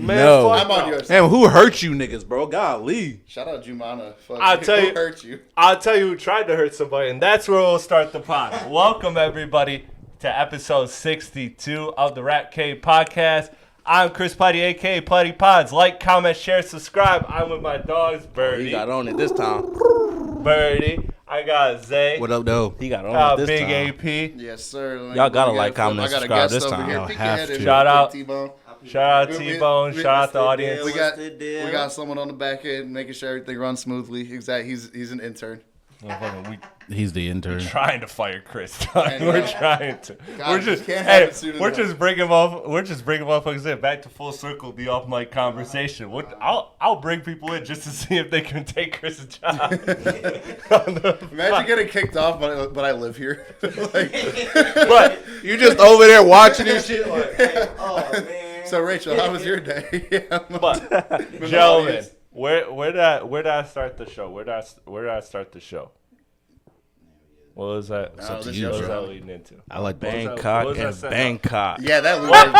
Man, no. I'm on your side. Damn, who hurt you niggas, bro? Golly. Shout out Jumana. I'll tell you. Who hurt you? I'll tell you who tried to hurt somebody, and that's where we'll start the pod. Welcome, everybody, to episode 62 of the Rap Cave podcast. I'm Chris Platte, a.k.a. Platte Pods. Like, comment, share, subscribe. I'm with my dogs, Birdie. He got on it this time. Birdie. I got Zay. What up, though? He got on it this Big time. AP. Yes, sir. Y'all gotta like, comment, and subscribe this over time. here. I'll Peek have ahead to. and Shout out. T-Bone. Shout out T-Bone. Shout out the audience. We got someone on the back end making sure everything runs smoothly. Exactly. He's an intern. He's the intern. Trying to fire Chris. I know. We're trying to. God, we're just can't have it sooner we're than just bringing off. We're just bringing motherfuckers in back to full circle. The off mic conversation. I'll bring people in just to see if they can take Chris's job. Imagine getting kicked off, but I live here. But You just over there watching this shit like, Oh, man. So Rachel, how was your day? but gentlemen, where did I start the show? Where did I start the show? What was that? Oh, this you, What was show's that wrong. leading into? I like Bangkok What was and that Bangkok. Yeah, that Louis was crazy.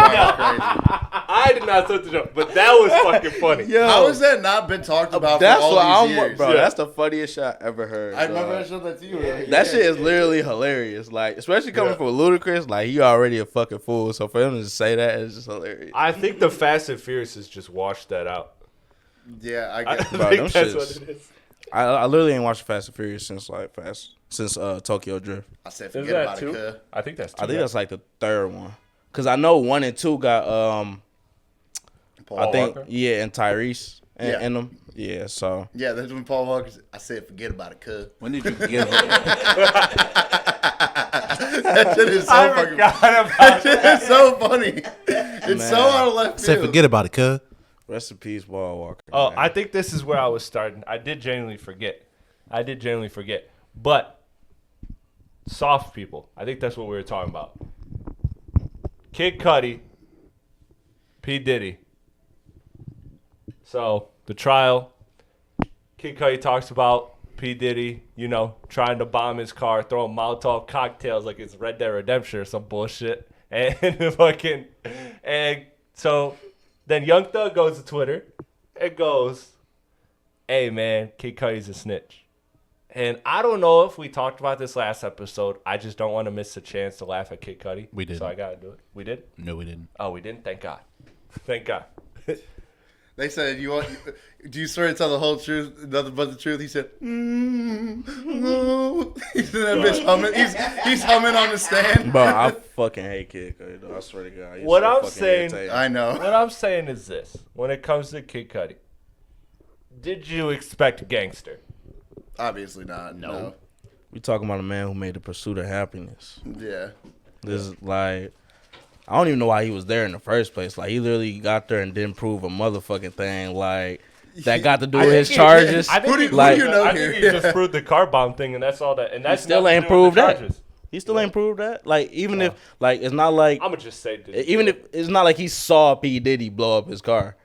I did not start the show, but that was fucking funny. Yo, How has that not been talked about that's for all what these I'm, years? bro. Yeah. That's the funniest shit I ever heard. I remember I dog. showed that to you. That shit is literally hilarious. Like, especially coming from Ludacris, like he already a fucking fool. So for him to say that is just hilarious. I think the Fast and Furious has just washed that out. Yeah, I I get Bro, them think that's shits- what it is. I literally ain't watched Fast and Furious since Tokyo Drift. I said Is forget that about two? it, cuz. I think that's two. I think that's like the third one. Cause I know 1 and 2 got Paul I think Walker? yeah, and Tyrese Yeah. in them. Yeah, so Yeah, that's when Paul Walker. I said forget about it, cuz. when did you get That shit is so I fucking. forgot about That shit is so funny. It's so Man. out of left Say field. forget about it, cuz. rest in peace, Paul Walker. Oh, man. I think this is where I was starting. I did genuinely forget. But soft people. I think that's what we were talking about. Kid Cudi, P. Diddy. So, the trial. Kid Cudi talks about P. Diddy, trying to bomb his car, throwing Molotov cocktails like it's Red Dead Redemption or some bullshit. And so then Young Thug goes to Twitter and goes, hey, man, Kid Cudi's a snitch. And I don't know if we talked about this last episode. I just don't want to miss a chance to laugh at Kid Cudi. We didn't. So I got to do it. We did? No, we didn't. Oh, we didn't? Thank God. Thank God. They said, do you swear to tell the whole truth, nothing but the truth? He said, He's in that bitch humming. He's humming on the stand. Bro, I fucking hate Kid Cudi, though. I swear to God. He's What so I'm fucking saying- irritating. I know. What I'm saying is this. When it comes to Kid Cudi, did you expect gangster? Obviously not. No. We talking about a man who made the pursuit of happiness. Yeah. This is like, I don't even know why he was there in the first place. Like, he literally got there and didn't prove a motherfucking thing. Like, that got to do with his charges. I think Who do like- you know I here? think he just proved the car bomb thing, and that's all that. And that's still nothing ain't to do with proved the that. charges. He still ain't proved that. Like, even if, like, it's not like, I'm gonna just say, even if it's not like he saw P. Diddy blow up his car.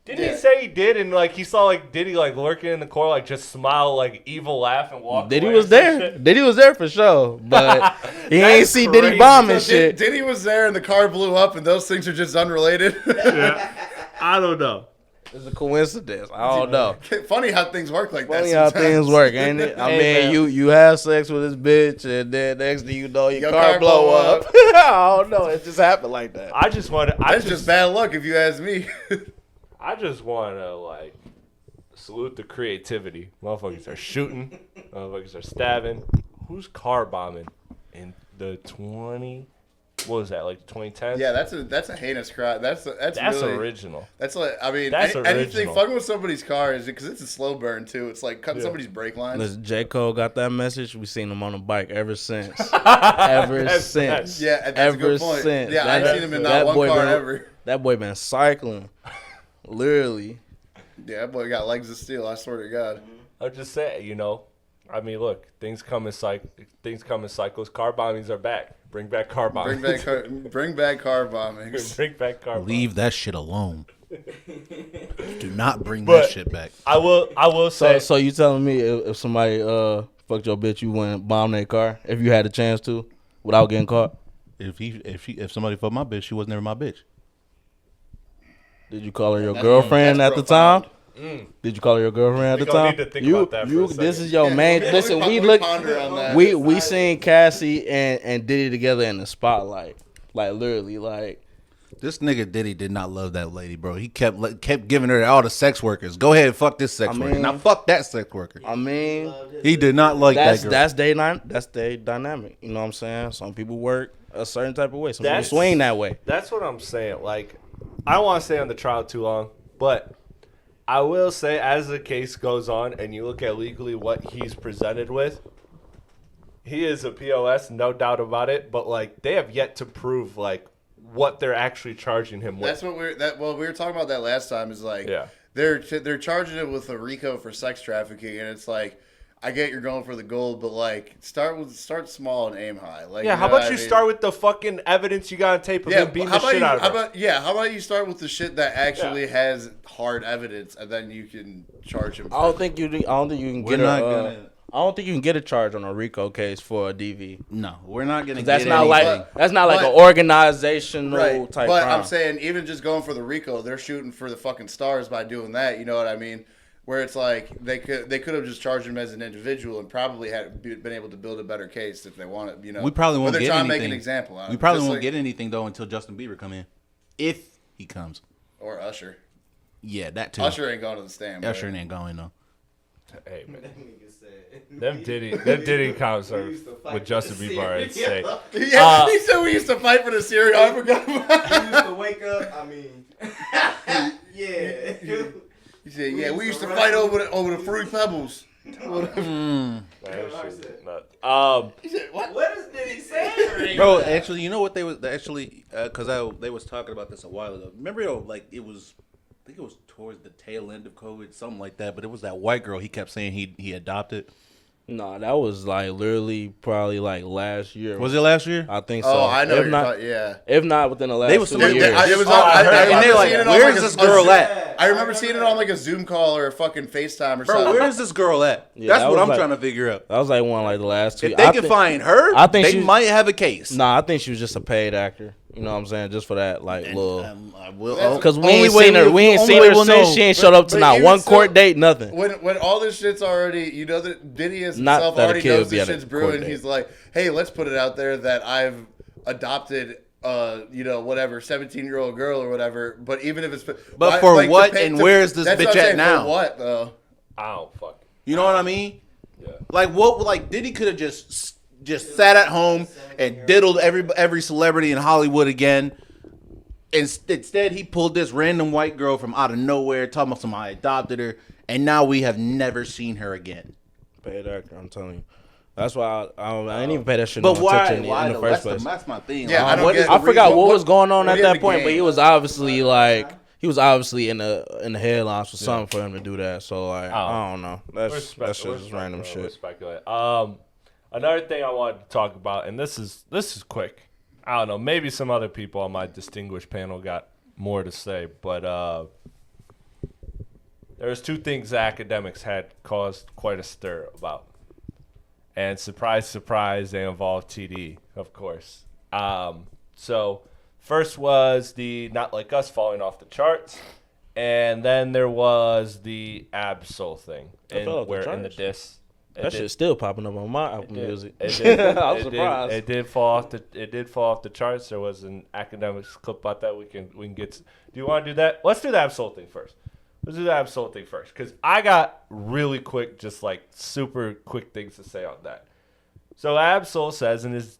Didn't he say he did? And like he saw like Diddy like lurking in the corner, like just smile, like evil laugh and walk. Diddy away was or some there. shit? Diddy was there for sure. But he ain't That's see crazy. Diddy bombing So shit. Diddy was there and the car blew up and those things are just unrelated. I don't know. It's a coincidence. I don't know. Funny how things work like that. Funny how sometimes. things work, ain't it? I Hey, mean, man. you have sex with this bitch, and then next thing you know, your Your car car blow blow up. I don't know. It just happened like that. I just want to. That's just bad luck if you ask me. I just want to like salute the creativity. Motherfuckers are shooting. Motherfuckers are stabbing. Who's car bombing in the 20? What was that, like 2010? Yeah, that's a heinous crime. That's really, original. That's like, I mean, That's anything original. fucking with somebody's car is because it's a slow burn too. It's like cutting somebody's brake lines. Listen, J. Cole got that message. We seen him on the bike ever since. Ever That's since. Yeah, that's ever a good point. since. Yeah, I ain't seen him in not one boy car been, ever. That boy been cycling. Literally. Yeah, that boy got legs of steel. I swear to God. I'm just saying, I mean, look, things come in cycles. Car bombings are back. Bring back car bombings. Bring back car bombings. Bring back car bombings. Leave that shit alone. Do not bring But- that shit back. I will say. So you telling me if somebody fucked your bitch, you wouldn't bomb their car if you had the chance to without getting caught? If somebody fucked my bitch, she was never my bitch. Did you call her your That's- girlfriend that's at the time? profound. Did you call her your girlfriend at We the gonna time? need to think about that for a second. This is your main. Yeah, Listen, we we look. ponder on that. We seen Cassie and Diddy together in the spotlight, like literally, like. This nigga Diddy did not love that lady, bro. He kept giving her to all the sex workers. Go ahead, fuck this sex worker. Now fuck that sex worker. I mean, He did not like that's that girl. that's their dynamic. You know what I'm saying? Some people work a certain type of way. Some That's- people swing that way. That's what I'm saying. Like, I don't want to stay on the trial too long, but I will say, as the case goes on and you look at legally what he's presented with, he is a POS, no doubt about it. But like, they have yet to prove like what they're actually charging him with. That's what we were talking about that last time. Is like, Yeah. they're charging it with a RICO for sex trafficking, and it's like, I get you're going for the gold, but like, start small and aim high. Like, Yeah, how about you start with the fucking evidence you got on tape of him beating the shit out of her? How about you start with the shit that actually has hard evidence, and then you can charge him. I don't think you can We're get not a. gonna. I don't think you can get a charge on a RICO case for a DV. No, we're not gonna. That's get not anything. like an organizational Right, type but crime. I'm saying even just going for the RICO, they're shooting for the fucking stars by doing that. You know what I mean? Where it's like they could have just charged him as an individual and probably had been able to build a better case if they wanted. You know, We probably won't but they're get trying anything. to make an example out of We it. probably Just won't like- get anything though until Justin Bieber come in, if he comes. or Usher. Yeah, that too. Usher ain't going to the stand. bro. Usher ain't going though. Hey man, them Diddy counts are with Justin Bieber are insane. Yeah, he said we used to fight for the cereal. I forgot about He used to wake up. I mean, yeah. He said, "Yeah, we used to fight over the Fruity Pebbles." Man, that shit is nuts. He said, "What?" What is Diddy saying? Bro, actually, you know what they was talking about this a while ago. Remember, like I think it was towards the tail end of COVID, something like that. But it was that white girl he kept saying he adopted. No, that was like literally probably like last year. Was it last year? I think so. Oh, I know. If You're not, talking, yeah. if not within the last They was 2 somebody- years. It was I heard and they're like, seeing it on "Where's like this a girl Zoom- at?" I remember seeing it on like a Zoom call or a fucking FaceTime or Bro, something. where is this girl at? Yeah, That's that what was I'm like- trying to figure out. That was like one of like the last 2 If years. they can find her, I think they she- might have a case. Nah, I think she was just a paid actor. You know what I'm saying? Just for that, like, little. I will. Because we only ain't way seen her. We ain't only seen way her we'll since. know. She ain't showed up to But not even one court still, date, nothing. When all this shit's already, you know that Diddy Not himself that a already kid knows would be this at a shit's court brewing. date. He's like, hey, let's put it out there that I've adopted, whatever, 17-year-old girl or whatever. But even if it's, But for what and where is this that's bitch what I'm at saying, now? For what though? I don't fuck. You know what I mean? Yeah. Like what? Like Diddy could have just sat at home and diddled every celebrity in Hollywood again. Instead, he pulled this random white girl from out of nowhere, talking about somebody adopted her, and now we have never seen her again. Paid actor, I'm telling you. That's why I didn't even pay that shit But no why? attention Why in the though? first place. That's my thing. Yeah, Like, I don't what get is it. the I forgot reason- what was going on what at do you have that to point, gain? but he was obviously like he was obviously in the headlines for something for him to do that. So like I don't know. That's just random shit. Speculate. Another thing I wanted to talk about, and this is quick. I don't know. Maybe some other people on my distinguished panel got more to say, but there's 2 things the Akademiks had caused quite a stir about. And surprise, surprise, they involved TD, of course. So first was the Not Like Us falling off the charts. And then there was the Absol thing. That fell off the Where in the charts? diss. That shit's still popping up on my Apple Music. It did. I'm It surprised. did fall off the charts. There was an Akademiks clip about that. We can get. Do you want to do that? Let's do the Absol thing first. Let's do the Absol thing first, because I got really quick, just like super quick things to say on that. So Absol says in his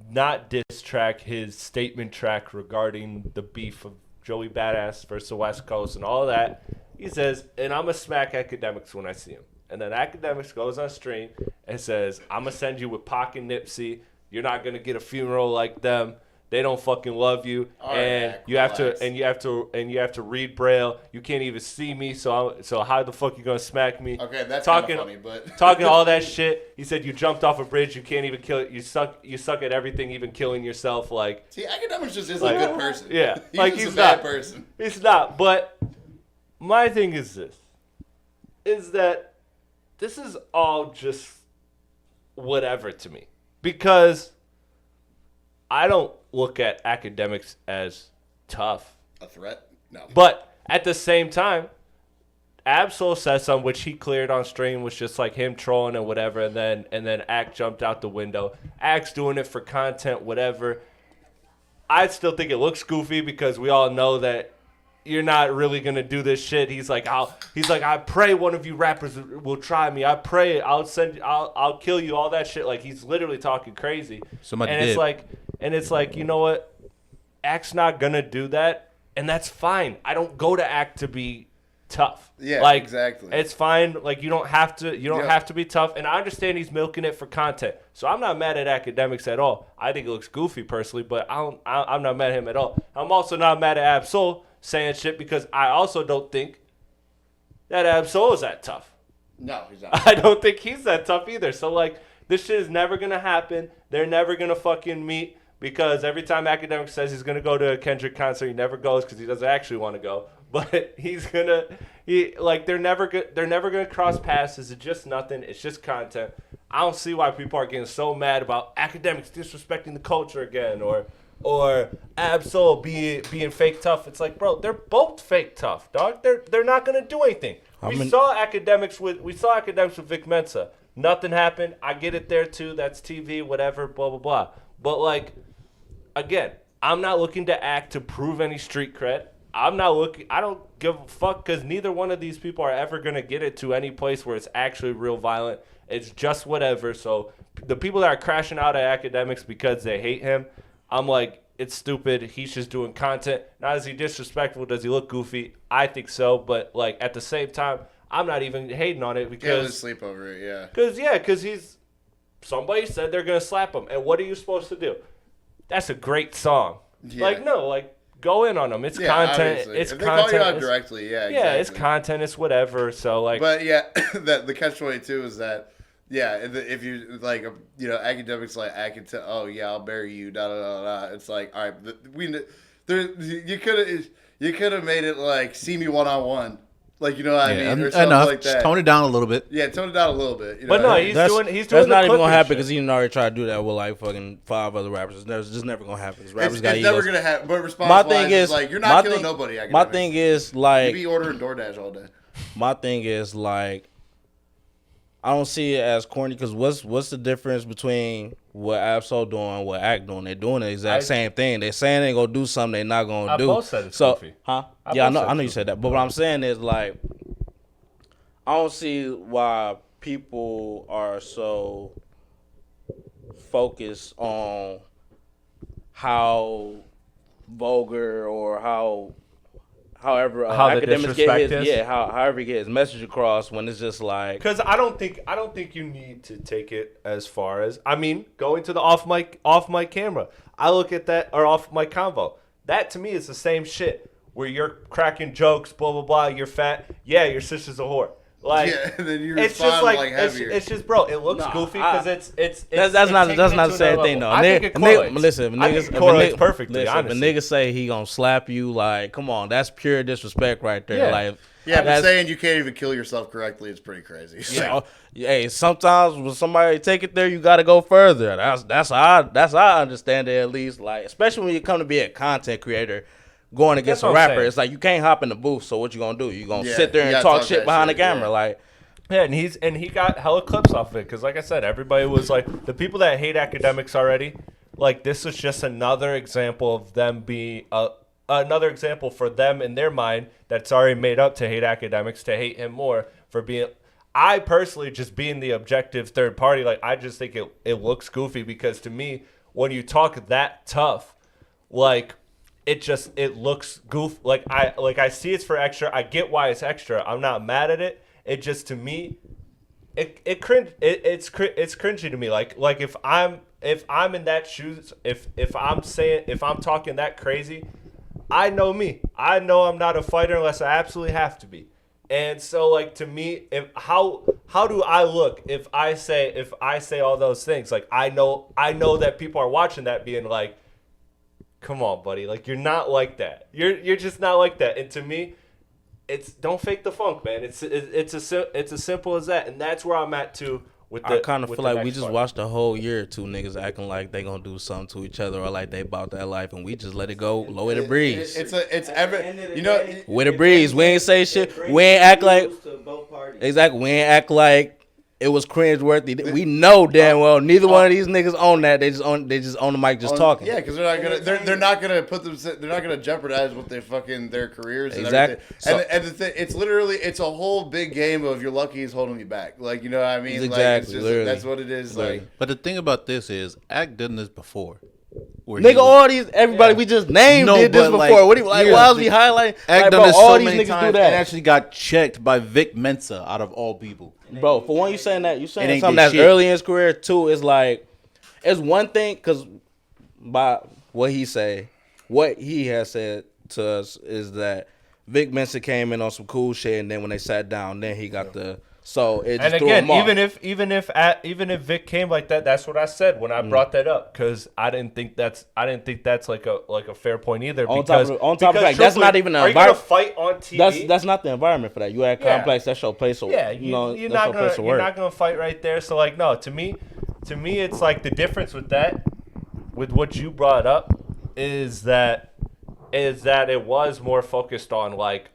not diss track, his statement track regarding the beef of Joey Badass versus the West Coast and all of that, he says, and I'm going to smack Akademiks when I see him. And then Akademiks goes on stream and says, I'm going to send you with Pac and Nipsey. You're not going to get a funeral like them. They don't fucking love you, All right, and Mac, you have relax. to you have to read Braille. You can't even see me, so how the fuck you gonna smack me? Okay, that's talking kind of funny, but talking all that shit. He said you jumped off a bridge. You can't even kill it. You suck at everything, even killing yourself. Like see, Akademiks just isn't Like- a good person. Yeah, he's like just he's a bad not. person. It's not. But my thing is this: is that this is all just whatever to me, because I don't look at Akademiks as tough. A threat? No. But At the same time, Absol said something which he cleared on stream was just like him trolling and whatever, and then Act jumped out the window. Act's doing it for content, whatever. I still think it looks goofy because we all know that you're not really gonna do this shit. He's like, I pray one of you rappers will try me. I pray I'll kill you. All that shit. Like he's literally talking crazy. Somebody and did. It's like, you know what? Act's not gonna do that, and that's fine. I don't go to Act to be tough. Yeah, like, exactly. It's fine. Like you don't have to have to be tough. And I understand he's milking it for content. So I'm not mad at Akademiks at all. I think it looks goofy personally, but I'm not mad at him at all. I'm also not mad at Absol saying shit because I also don't think that Absol is that tough. No, he's not. I don't think he's that tough either. So like this shit is never gonna happen. They're never gonna fucking meet because every time Akademiks says he's gonna go to a Kendrick concert, he never goes because he doesn't actually want to go. But they're never gonna cross paths. It's just nothing. It's just content. I don't see why people are getting so mad about Akademiks disrespecting the culture again, or Absol being fake tough. It's like, bro, they're both fake tough, dog. They're not gonna do anything. We saw Akademiks with Vic Mensa. Nothing happened. I get it there too. That's TV, whatever, blah blah blah. But like, again, I'm not looking to Act to prove any street cred. I don't give a fuck because neither one of these people are ever going to get it to any place where it's actually real violent. It's just whatever. So the people that are crashing out at Akademiks because they hate him, I'm like, it's stupid. He's just doing content. Not is he disrespectful? Does he look goofy? I think so. But like at the same time, I'm not even hating on it because. He'll sleep over it, yeah. Because somebody said they're going to slap him. And what are you supposed to do? That's a great song. Yeah. Like, no, like. Go in on them. It's content. Obviously. It's if content. They call you out directly, yeah. Yeah, exactly. it's content. It's whatever. So like, but yeah, the catch-22 is that if you like, Akademiks like I can tell. Oh yeah, I'll bury you. Da da da da. It's like, all right, you could have made it like see me one-on-one. Like, you know what I mean? Or something enough. like that. Just tone it down a little bit. Yeah, tone it down a little bit. You but know? no, he's doing That's the not even Clipse gonna happen shit. because he already tried to do that with like fucking 5 other rappers. It's just never gonna happen. Rappers got It's never egos. gonna happen. But response My thing is like you're not killing nobody. My thing is like you be ordering DoorDash all day. my thing is like I don't see it as corny because what's the difference between what Absol doing and what Act doing? They're doing the exact same thing. They're saying they're gonna do something they're not gonna do. Both said it's goofy. Yeah, I know you said that. But what I'm saying is like I don't see why people are so focused on how vulgar or however how the Akademiks disrespect get his is? however he get his message across when it's just like Because I don't think you need to take it as far as going to the off mic camera. I look at that or off mic convo. That to me is the same shit where you're cracking jokes, blah blah blah. You're fat. Yeah, your sister's a whore. Like, yeah, and then you it's respond just like heavier. it's just, bro. It looks goofy because it's that's not the same thing though. I think it correlates. Listen, I think it correlates perfectly. Listen, if a honestly. nigga say he gonna slap you, like, come on, that's pure disrespect right there. Yeah. Like, yeah, but that's- saying you can't even kill yourself correctly is pretty crazy. So. Hey, sometimes when somebody take it there, you got to go further. That's how I understand it at least. Like, especially when you come to be a content creator, going against That's a what I'm rapper, saying. it's like you can't hop in the booth. So what you gonna do? You gonna Yeah, sit there you and gotta talk talk shit that behind the shit, camera? yeah. Like, Yeah, and he got hella clips off of it because, like I said, everybody was like, the people that hate Akademiks already, like, this is just another example of them being another example for them in their mind that's already made up to hate Akademiks, to hate him more for being. I personally just being the objective third party, like, I just think it looks goofy because to me, when you talk that tough, like, it looks goof. Like I see it's for extra. I get why it's extra. I'm not mad at it. It just, to me, it's cringy to me. Like if I'm in that shoes, if I'm talking that crazy, I know me. I know I'm not a fighter unless I absolutely have to be. And so, like, to me, how do I look if I say all those things? Like, I know that people are watching that being like, come on, buddy. Like, you're not like that. You're just not like that. And to me, it's don't fake the funk, man. It's as simple as that. And that's where I'm at too I kind of feel like we just watched a whole year or two niggas acting like they gonna do something to each other or like they bought that life, and we just let it go low with a breeze. It's ever, you know, With a breeze. We ain't say shit. We ain't act like exactly. We ain't act like it was cringe worthy. We know damn well neither one of these niggas own that. They just own the mic just talking. Yeah, because they're not gonna put them. They're not gonna jeopardize what they fucking their careers and Exactly. everything. And the thing, it's a whole big game of you're lucky he's holding you back. Like, you know what I mean? Exactly. Like, it's just, Literally. that's what it is. Literally. Like, But the thing about this is, Act done this before. Nigga, all these everybody we just named did this before. like, what do you like? Why was we highlighting? Act Like, done bro, this all so these many niggas times do and that. actually got checked by Vic Mensa out of all people. Bro, for one, you saying that It something ain't that's this shit. early in his career. Two, is like it's one thing because by what he has said to us is that Vic Mensa came in on some cool shit, and then when they sat down, then he got the. So it just And threw again, him off. even if Vic came like that, that's what I said when I brought that up, because I didn't think that's like a fair point either. On because top of the fact, that's not even an are you gonna environment. fight on TV? That's not the environment for that. You at Yeah. Complex, that's your place. So Yeah, you know, you're that's not your place to gonna work. fight right there. So like, no, to me, it's like the difference with that, with what you brought up, is that it was more focused on like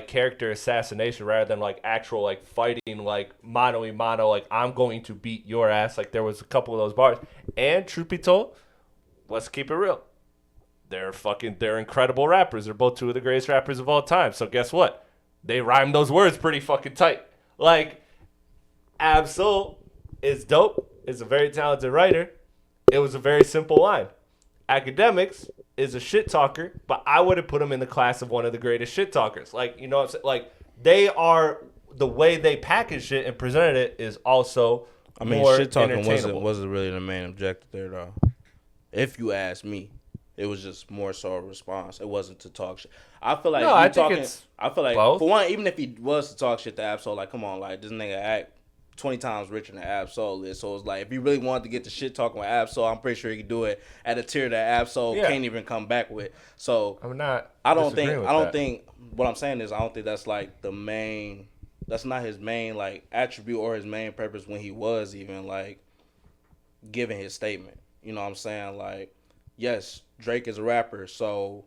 character assassination rather than like actual like fighting, like mano a mano, like I'm going to beat your ass. Like there was a couple of those bars, and truth be told, let's keep it real, they're incredible rappers. They're both two of the greatest rappers of all time. So guess what? They rhyme those words pretty fucking tight. Like, Ab-Soul is dope, is a very talented writer. It was a very simple line. Akademiks is a shit talker, but I wouldn't put him in the class of one of the greatest shit talkers. Like, you know what I'm saying? Like, they are, the way they packaged it and presented it is also more shit talking entertainable. wasn't really the main objective there though. If you ask me, it was just more so a response. It wasn't to talk shit. I feel like No, I think it's I feel like both. for one, even if he was to talk shit to Ab-Soul, like come on, like this nigga act 20 times richer than Ab-Soul is. So it's like if he really wanted to get the shit talking with Ab-Soul, I'm pretty sure he could do it at a tier that Ab-Soul can't even come back with. So I'm not. I don't think that. what I'm saying is I don't think that's like the main. That's not his main like attribute or his main purpose when he was even like giving his statement. You know what I'm saying? Like, yes, Drake is a rapper, so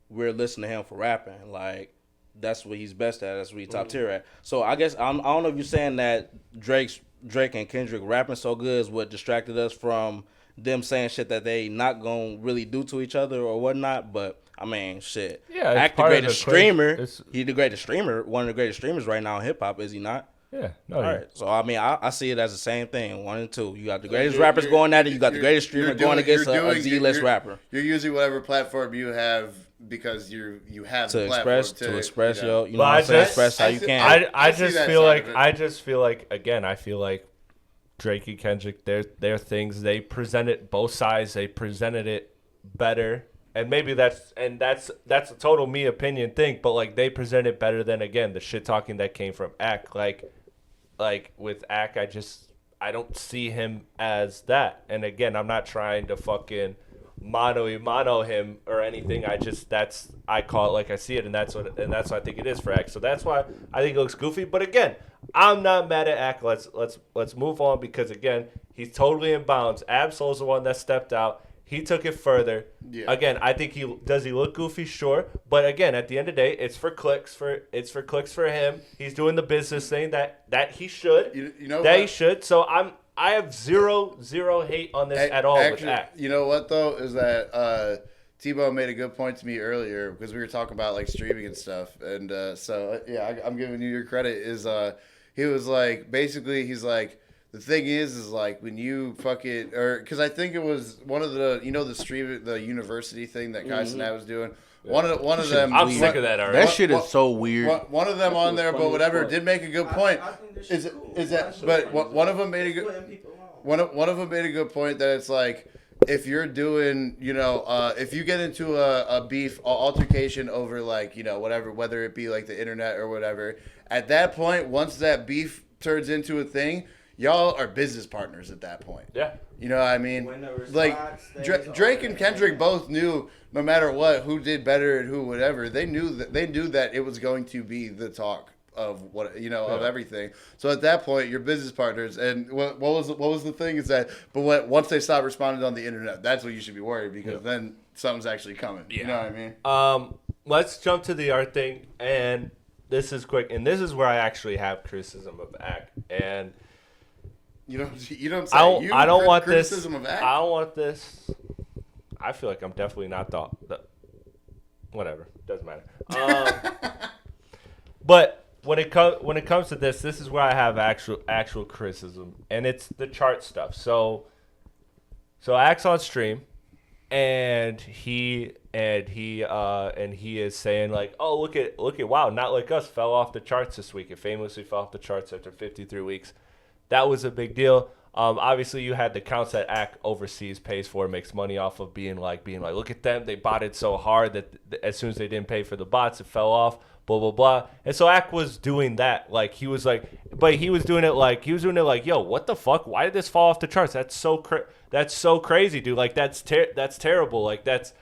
we're listening to him for rapping. Like, that's what he's best at. That's what he's top tier at. So I guess I don't know if you're saying that Drake and Kendrick rapping so good is what distracted us from them saying shit that they not gonna really do to each other or whatnot. But I mean, shit. Yeah, it's Act the part of greatest the equation. streamer. He's the greatest streamer. One of the greatest streamers right now in hip hop, is he not? Yeah. No. All right. So I mean, I see it as the same thing. 1 and 2. You got the greatest rappers going at it. You got the greatest streamer going against a Z-list rapper. You're using whatever platform you have because you have To the platform express you know. you know what I'm saying? Express how you can. I see just that feel side like of it. I feel like Drake and Kendrick, their things, they presented both sides. They presented it better, and maybe that's a total me opinion thing. But like they present it better than again the shit talking that came from Ak. Like with Ak, I don't see him as that. And again, I'm not trying to fucking mano him or anything. I call it like I see it, and that's what I think it is for Ak. So that's why I think it looks goofy. But again, I'm not mad at Ak. Let's move on, because again, he's totally in bounds. Ab-Soul's the one that stepped out. He took it further. Yeah. Again, I think he look goofy, sure, but again, at the end of the day, it's for clicks for him. He's doing the business thing that he should. You know that what? he should. So I have zero hate on this at all with Ak. You know what though is that Tebow made a good point to me earlier because we were talking about like streaming and stuff, and I'm giving you your credit. Is he was like basically he's like. The thing is like when you fucking because I think it was one of the the university thing that Kai Cenat was doing. One of them. I'm sick of that already. That shit is so weird. One of them on there, but whatever, did make a good point. I think this Is shit's cool. that? But one of them made a good. Splitting people off. One of them made a good point that it's like if you're doing, if you get into a beef, altercation over like whatever, whether it be like the internet or whatever, at that point, once that beef turns into a thing. Y'all are business partners at that point. Yeah. You know what I mean? When the response Like stays Drake on and Kendrick both knew no matter what who did better and who whatever. They knew that it was going to be the talk what of everything. So at that point, you're business partners. And what was the thing is that once they stop responding on the internet, that's what you should be worried, because then something's actually coming. You know what I mean? Let's jump to the art thing, and this is quick, and this is where I actually have criticism of Ak. And you don't say I don't want criticism this. of Ak? I don't want this. I feel like I'm definitely not the whatever, doesn't matter. But when it comes to this is where I have actual criticism, and it's the chart stuff. So Ak's on stream, and he is saying like, oh, look at wow, Not Like Us fell off the charts this week. It famously fell off the charts after 53 weeks. That was a big deal. Obviously, you had the counts that Ak overseas pays for, makes money off of being like, look at them, they botted so hard that as soon as they didn't pay for the bots, it fell off, blah blah blah. And so Ak was doing that, like he was doing it like, yo, what the fuck? Why did this fall off the charts? That's so crazy, dude. Like that's terrible. Like that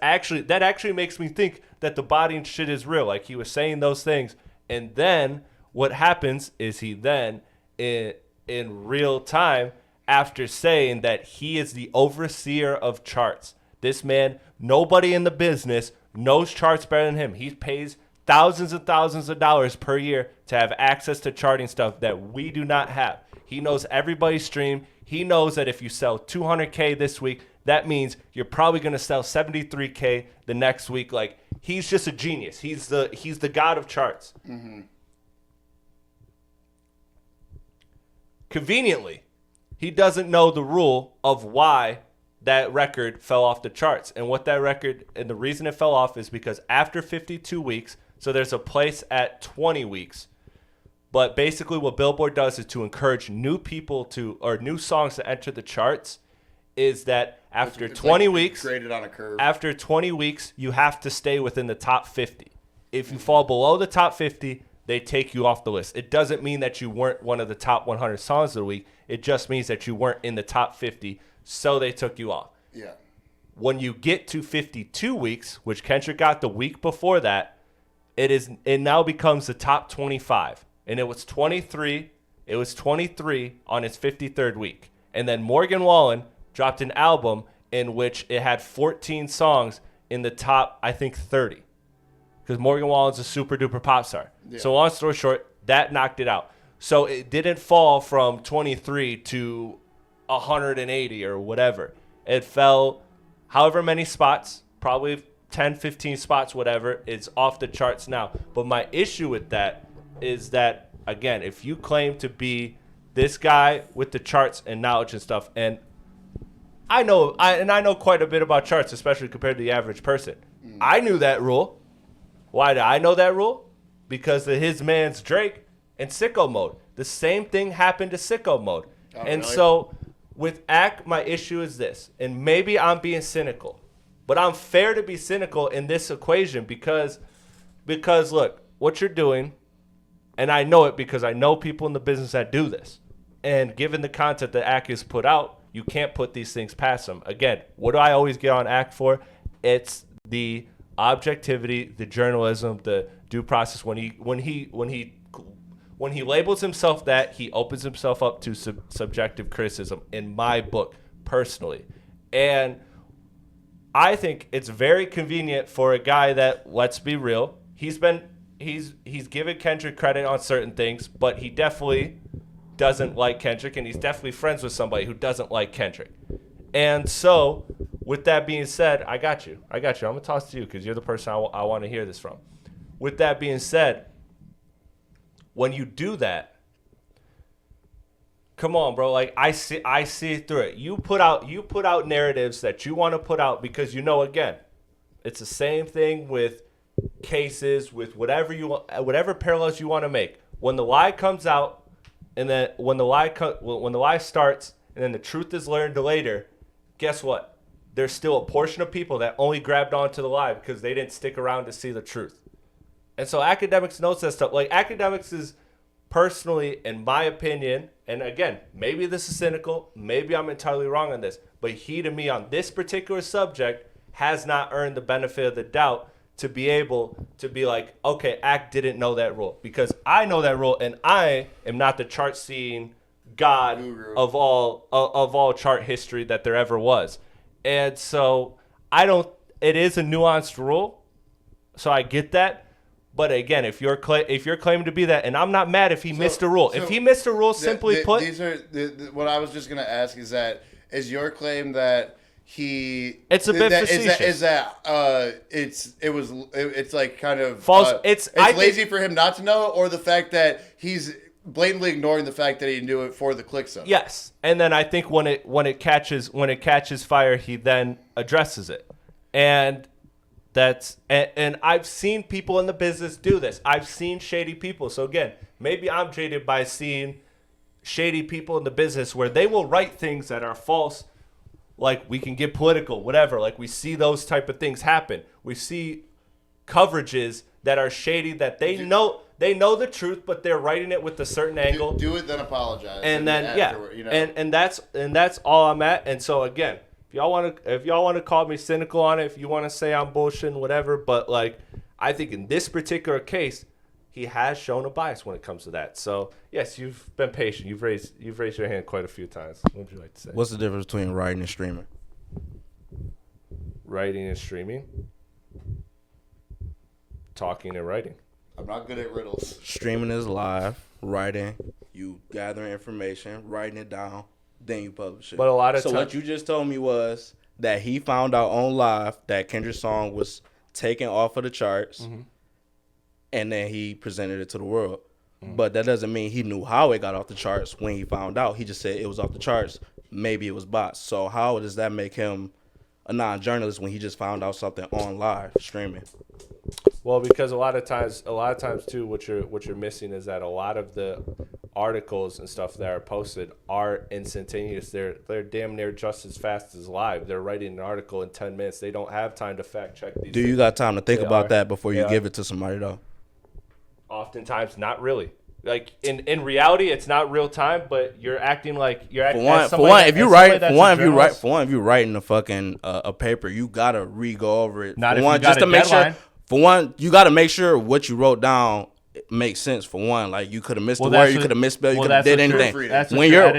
actually makes me think that the botting shit is real. Like he was saying those things, and then what happens is he then in real time, after saying that he is the overseer of charts. This man, nobody in the business knows charts better than him. He pays thousands and thousands of dollars per year to have access to charting stuff that we do not have. He knows everybody's stream. He knows that if you sell 200K this week, that means you're probably going to sell 73K the next week. Like, he's just a genius. He's the god of charts. Mm-hmm. Conveniently, he doesn't know the rule of why that record fell off the charts. And the reason it fell off is because after 52 weeks, so there's a place at 20 weeks. But basically what Billboard does is to encourage new songs to enter the charts, is that after 20 weeks, graded on a curve. After 20 weeks, you have to stay within the top 50. If you fall below the top 50, they take you off the list. It doesn't mean that you weren't one of the top 100 songs of the week. It just means that you weren't in the top 50, so they took you off. Yeah. When you get to 52 weeks, which Kendrick got the week before that, it now becomes the top 25. And it was 23. It was 23 on its 53rd week. And then Morgan Wallen dropped an album in which it had 14 songs in the top, I think, 30. Because Morgan Wallen's a super duper pop star. Yeah. So long story short, that knocked it out. So it didn't fall from 23 to 180 or whatever. It fell however many spots, probably 10, 15 spots, whatever. It's off the charts now. But my issue with that is that, again, if you claim to be this guy with the charts and knowledge and stuff, and I know quite a bit about charts, especially compared to the average person. I knew that rule. Why did I know that rule? Because of his man's Drake and Sicko Mode. The same thing happened to Sicko Mode. And really? So with Ak, my issue is this, and maybe I'm being cynical, but I'm fair to be cynical in this equation because look, what you're doing, and I know it because I know people in the business that do this, and given the content that Ak has put out, you can't put these things past them. Again, what do I always get on Ak for? It's the objectivity, the journalism, the due process. When he labels himself that, he opens himself up to subjective criticism, in my book, personally. And I think it's very convenient for a guy that, let's be real, he's given Kendrick credit on certain things, but he definitely doesn't like Kendrick, and he's definitely friends with somebody who doesn't like Kendrick. And so, with that being said, I got you. I'm going to toss to you because you're the person I want to hear this from. With that being said, when you do that, come on, bro. Like, I see through it. You put out narratives that you want to put out because, again, it's the same thing with cases, with whatever parallels you want to make. When the lie comes out, and then when the lie starts, and then the truth is learned later, guess what? There's still a portion of people that only grabbed onto the lie because they didn't stick around to see the truth. And so Akademiks knows that stuff. Like, Akademiks is personally, in my opinion, and again, maybe this is cynical, maybe I'm entirely wrong on this, but he, to me, on this particular subject, has not earned the benefit of the doubt to be able to be like, okay, Act didn't know that rule because I know that rule, and I am not the chart seeing god of all chart history that there ever was. And so I don't. It is a nuanced rule, so I get that. But again, if you're claiming to be that, and I'm not mad if he missed a rule. If he missed a rule, simply put, these are what I was just gonna ask is your claim that he it's a bit facetious. It's like kind of false. It's lazy for him not to know, or the fact that he's blatantly ignoring the fact that he knew it for the click zone. Yes, and then I think when it catches fire, he then addresses it, and and I've seen people in the business do this. I've seen shady people. So again, maybe I'm jaded by seeing shady people in the business where they will write things that are false. Like, we can get political, whatever. Like, we see those type of things happen. We see coverages that are shady that they know the truth, but they're writing it with a certain angle. Do it, then apologize. And then and that's all I'm at. And so again, if y'all want to call me cynical on it, if you want to say I'm bullshitting, whatever. But like, I think in this particular case, he has shown a bias when it comes to that. So yes, you've been patient. You've raised your hand quite a few times. What would you like to say? What's the difference between writing and streaming? Writing and streaming. Talking and writing. I'm not good at riddles. Streaming is live. Writing, you gathering information, writing it down, then you publish it. But a lot of so what you just told me was that he found out on live that Kendra's song was taken off of the charts, and then he presented it to the world. But that doesn't mean he knew how it got off the charts when he found out. He just said it was off the charts. Maybe it was bots. So how does that make him a non-journalist when he just found out something on live streaming? Well, because a lot of times too, what you're missing is that a lot of the articles and stuff that are posted are instantaneous. They're damn near just as fast as live. They're writing an article in 10 minutes. They don't have time to fact check these. Do you got time to think about that before you give it to somebody though? Oftentimes, not really. Like in reality, it's not real time, but you're acting like you're acting. If you're writing a fucking a paper, you gotta re-go over it. Not for if one, you got just a to make deadline. sure. For one, you gotta make sure what you wrote down makes sense. For one, like you could have missed the word, you could have misspelled, you could have did anything. That's when you're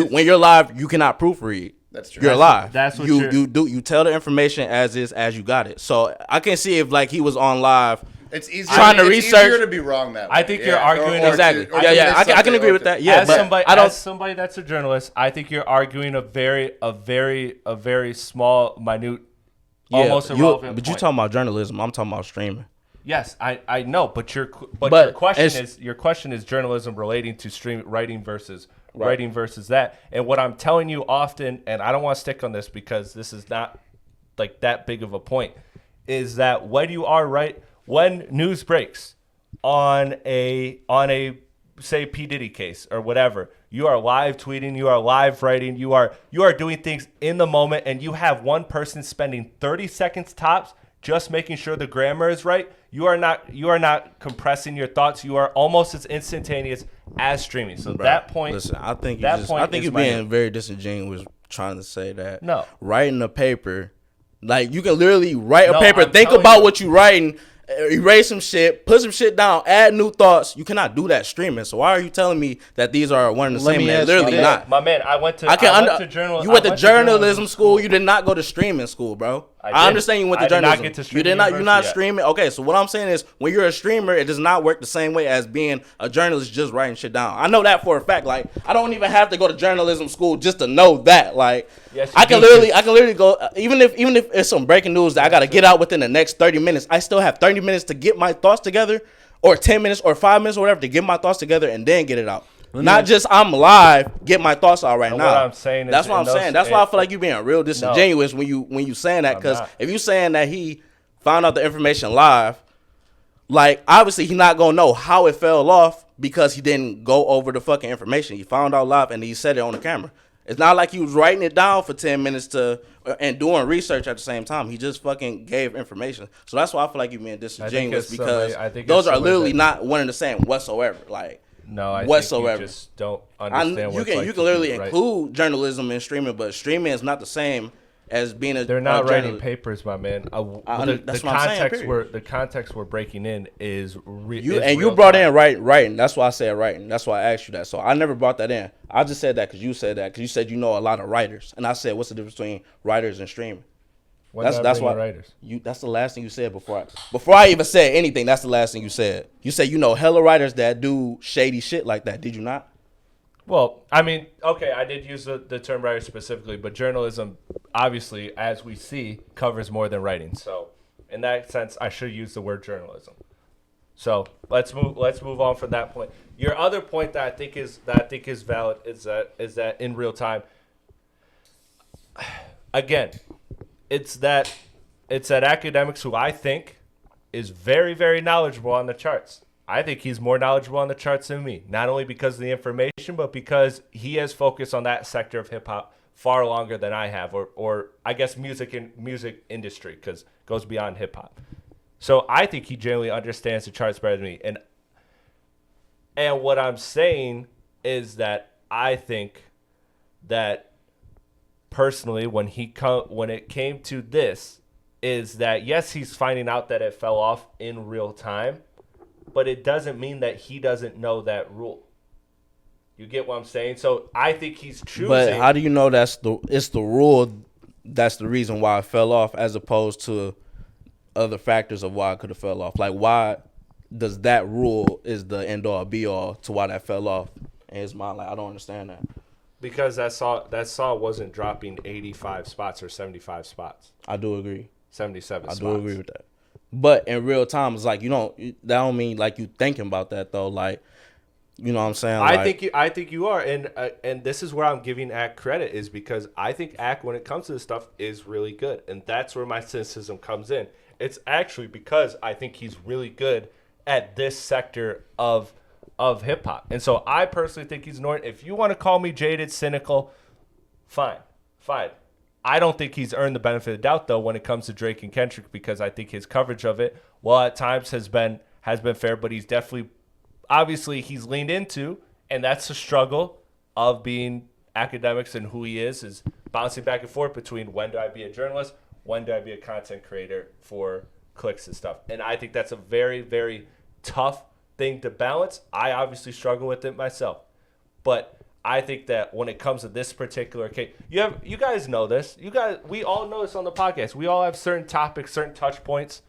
when you're live, you cannot proofread. That's true. You're live. That's what you tell the information as is as you got it. So I can see if like he was on live. It's easier. Trying to research. Easier to be wrong that way. I think you're arguing exactly. I can agree with that. Yeah, as somebody that's a journalist, I think you're arguing a very small, minute, almost irrelevant. But you talking about journalism? I'm talking about streaming. Yes, I know, but your question is journalism relating to writing versus that. And what I'm telling you often, and I don't want to stick on this because this is not like that big of a point, is that when news breaks on a say P. Diddy case or whatever, you are live tweeting, you are live writing, you are doing things in the moment, and you have one person spending 30 seconds tops just making sure the grammar is right. You are not compressing your thoughts. You are almost as instantaneous as streaming. So that point, listen, I think you're being very disingenuous trying to say that. No, writing a paper, like you can literally write a paper, think about what you're writing. Erase some shit, put some shit down, add new thoughts. You cannot do that streaming. So why are you telling me that these are one and the same? They're literally not. My man, I went to journalism. You went to journalism school. You did not go to streaming school, bro. I understand you went to journalism. You did not. You're not streaming. Okay, so what I'm saying is, when you're a streamer, it does not work the same way as being a journalist just writing shit down. I know that for a fact. Like, I don't even have to go to journalism school just to know that. Like, yes, I can literally go. Even if it's some breaking news that I got to get out within the next 30 minutes, I still have 30 minutes to get my thoughts together, or 10 minutes or 5 minutes or whatever to get my thoughts together and then get it out. Not just I'm live, get my thoughts out right now. What I'm saying is, that's what I'm saying. That's why I feel like you're being real disingenuous when you saying that. Because if you saying that he found out the information live, like obviously he's not gonna know how it fell off because he didn't go over the fucking information. He found out live and he said it on the camera. It's not like he was writing it down for 10 minutes and doing research at the same time. He just fucking gave information. So that's why I feel like you're being disingenuous because those are literally not one and the same whatsoever. Like. No, I whatsoever. think you just don't understand you can literally include journalism in streaming, but streaming is not the same as being a They're not a writing journalist. papers, my man. That's what I'm saying, period. The context we're breaking in is You brought in writing. That's why I said writing. That's why I asked you that. So I never brought that in. I just said that because you said that because you said you know a lot of writers, and I said what's the difference between writers and streaming? That's why writers. That's the last thing you said before I even said anything. That's the last thing you said. You said you know hella writers that do shady shit like that. Did you not? Well, I mean, okay, I did use the term writer specifically, but journalism, obviously, as we see, covers more than writing. So, in that sense, I should use the word journalism. So let's move on from that point. Your other point that I think is valid is that in real time, again, it's that Akademiks, who I think is very, very knowledgeable on the charts. I think he's more knowledgeable on the charts than me, not only because of the information, but because he has focused on that sector of hip hop far longer than I have, or I guess music industry, because it goes beyond hip hop. So I think he generally understands the charts better than me. And what I'm saying is that I think that personally, when it came to this, is that yes, he's finding out that it fell off in real time, but it doesn't mean that he doesn't know that rule. You get what I'm saying? So I think he's choosing. But how do you know it's the rule that's the reason why it fell off, as opposed to other factors of why it could have fell off? Like, why does that rule is the end all be all to why that fell off in his mind? Like, I don't understand that. Because that song wasn't dropping 85 spots or 75 spots. I do agree. 77 spots. I do agree with that. But in real time, it's like that don't mean like you thinking about that though. Like, you know what I'm saying? Like, I think you are, and this is where I'm giving Ak credit, is because I think Ak, when it comes to this stuff, is really good, and that's where my cynicism comes in. It's actually because I think he's really good at this sector of hip hop, and so I personally think he's annoying. If you want to call me jaded, cynical, fine. I don't think he's earned the benefit of the doubt, though, when it comes to Drake and Kendrick, because I think his coverage of it, well, at times has been fair, but he's definitely, obviously, he's leaned into, and that's the struggle of being Akademiks, and who he is bouncing back and forth between when do I be a journalist, when do I be a content creator for clicks and stuff. And I think that's a very, very tough thing to balance. I obviously struggle with it myself, but I think that when it comes to this particular case, you guys know this. We all know this on the podcast. We all have certain topics, certain touch points,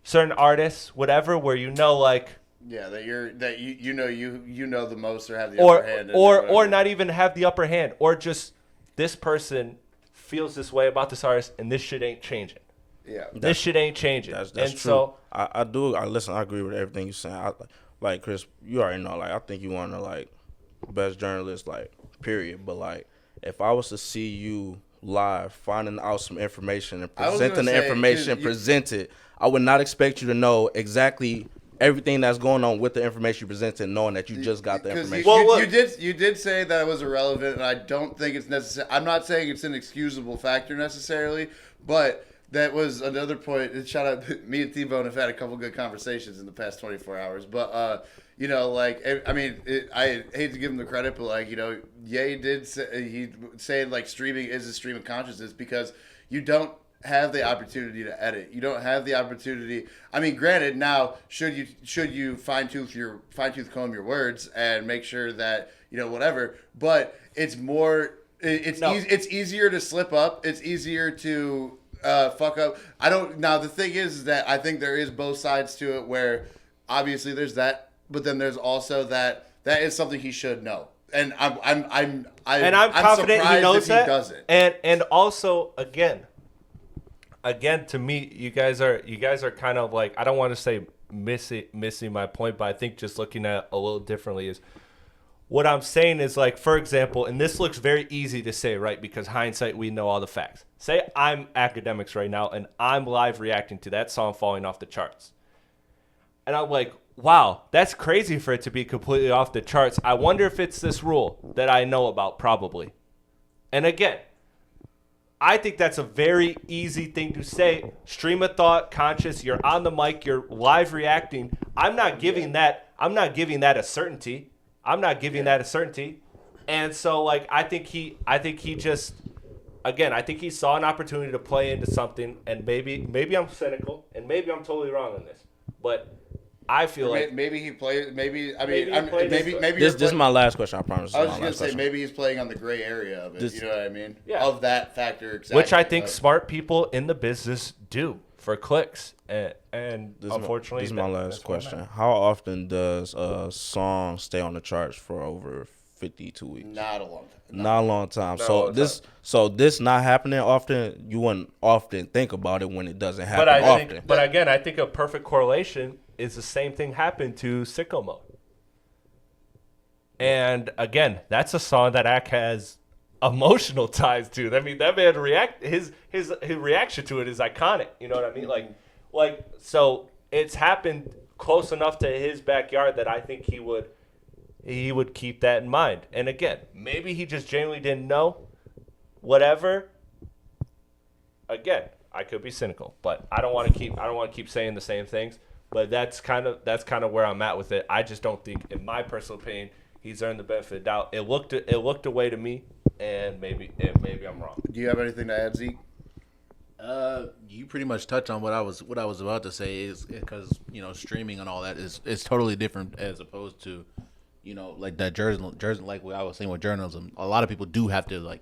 certain artists, whatever, where you know, like, yeah, you know the most, or have the upper hand, or not even have the upper hand, or just this person feels this way about this artist, and this shit ain't changing. Yeah, this shit ain't changing. That's and true. So I listen. I agree with everything you're saying. Like Chris, you already know. Like, I think you want to like best journalist, like, period. But like, if I was to see you live finding out some information and presenting the information presented, I would not expect you to know exactly everything that's going on with the information you presented, knowing that you just got the information. You did say that it was irrelevant, and I don't think it's necessary. I'm not saying it's an excusable factor necessarily, but that was another point. Shout out, me and T-Bone have had a couple good conversations in the past 24 hours, but like, I mean, I hate to give him the credit, but like, Ye did say, he said like streaming is a stream of consciousness, because you don't have the opportunity to edit. You don't have the opportunity. I mean, granted, now should you fine tooth comb your words and make sure that whatever, but it's more. It's easier to slip up. It's easier to fuck up. Now the thing is that I think there is both sides to it, where obviously there's that, but then there's also that is something he should know, and I'm confident he knows that. He doesn't. And also again, to me, you guys are kind of like, I don't want to say missing my point, but I think just looking at it a little differently is what I'm saying is, like, for example, and this looks very easy to say, right? Because hindsight, we know all the facts. Say I'm Akademiks right now, and I'm live reacting to that song falling off the charts. And I'm like, wow, that's crazy for it to be completely off the charts. I wonder if it's this rule that I know about, probably. And again, I think that's a very easy thing to say. Stream of thought, conscious, you're on the mic, you're live reacting. I'm not giving that a certainty. And so, like, I think he just again, I think he saw an opportunity to play into something, and maybe I'm cynical, and maybe I'm totally wrong on this, but I feel like maybe he played. Maybe I Maybe mean he played maybe This is my last question. I promise. I was just gonna say maybe he's playing on the gray area of it. You know what I mean? Yeah. Of that factor, exactly. which I think smart people in the business do for clicks, and unfortunately, this is my last that's where I'm question. at. How often does a song stay on the charts for over 52 weeks? Not a long time. Not a long time. Not a So long this not happening often. You wouldn't often think about it when it doesn't happen But I often. think, but again, I think a perfect correlation is the same thing happened to Sicko Mode. And again, that's a song that Ak has emotional ties to. I mean, that man his reaction to it is iconic. You know what I mean? Like so it's happened close enough to his backyard that I think he would keep that in mind. And again, maybe he just genuinely didn't know. Whatever. Again, I could be cynical, but I don't want to keep saying the same things. But that's kind of where I'm at with it. I just don't think, in my personal opinion, he's earned the benefit of the doubt. It looked away to me, and maybe I'm wrong. Do you have anything to add, Zeke? You pretty much touched on what I was about to say, is because streaming and all that is totally different as opposed to like that journalism, like what I was saying with journalism. A lot of people do have to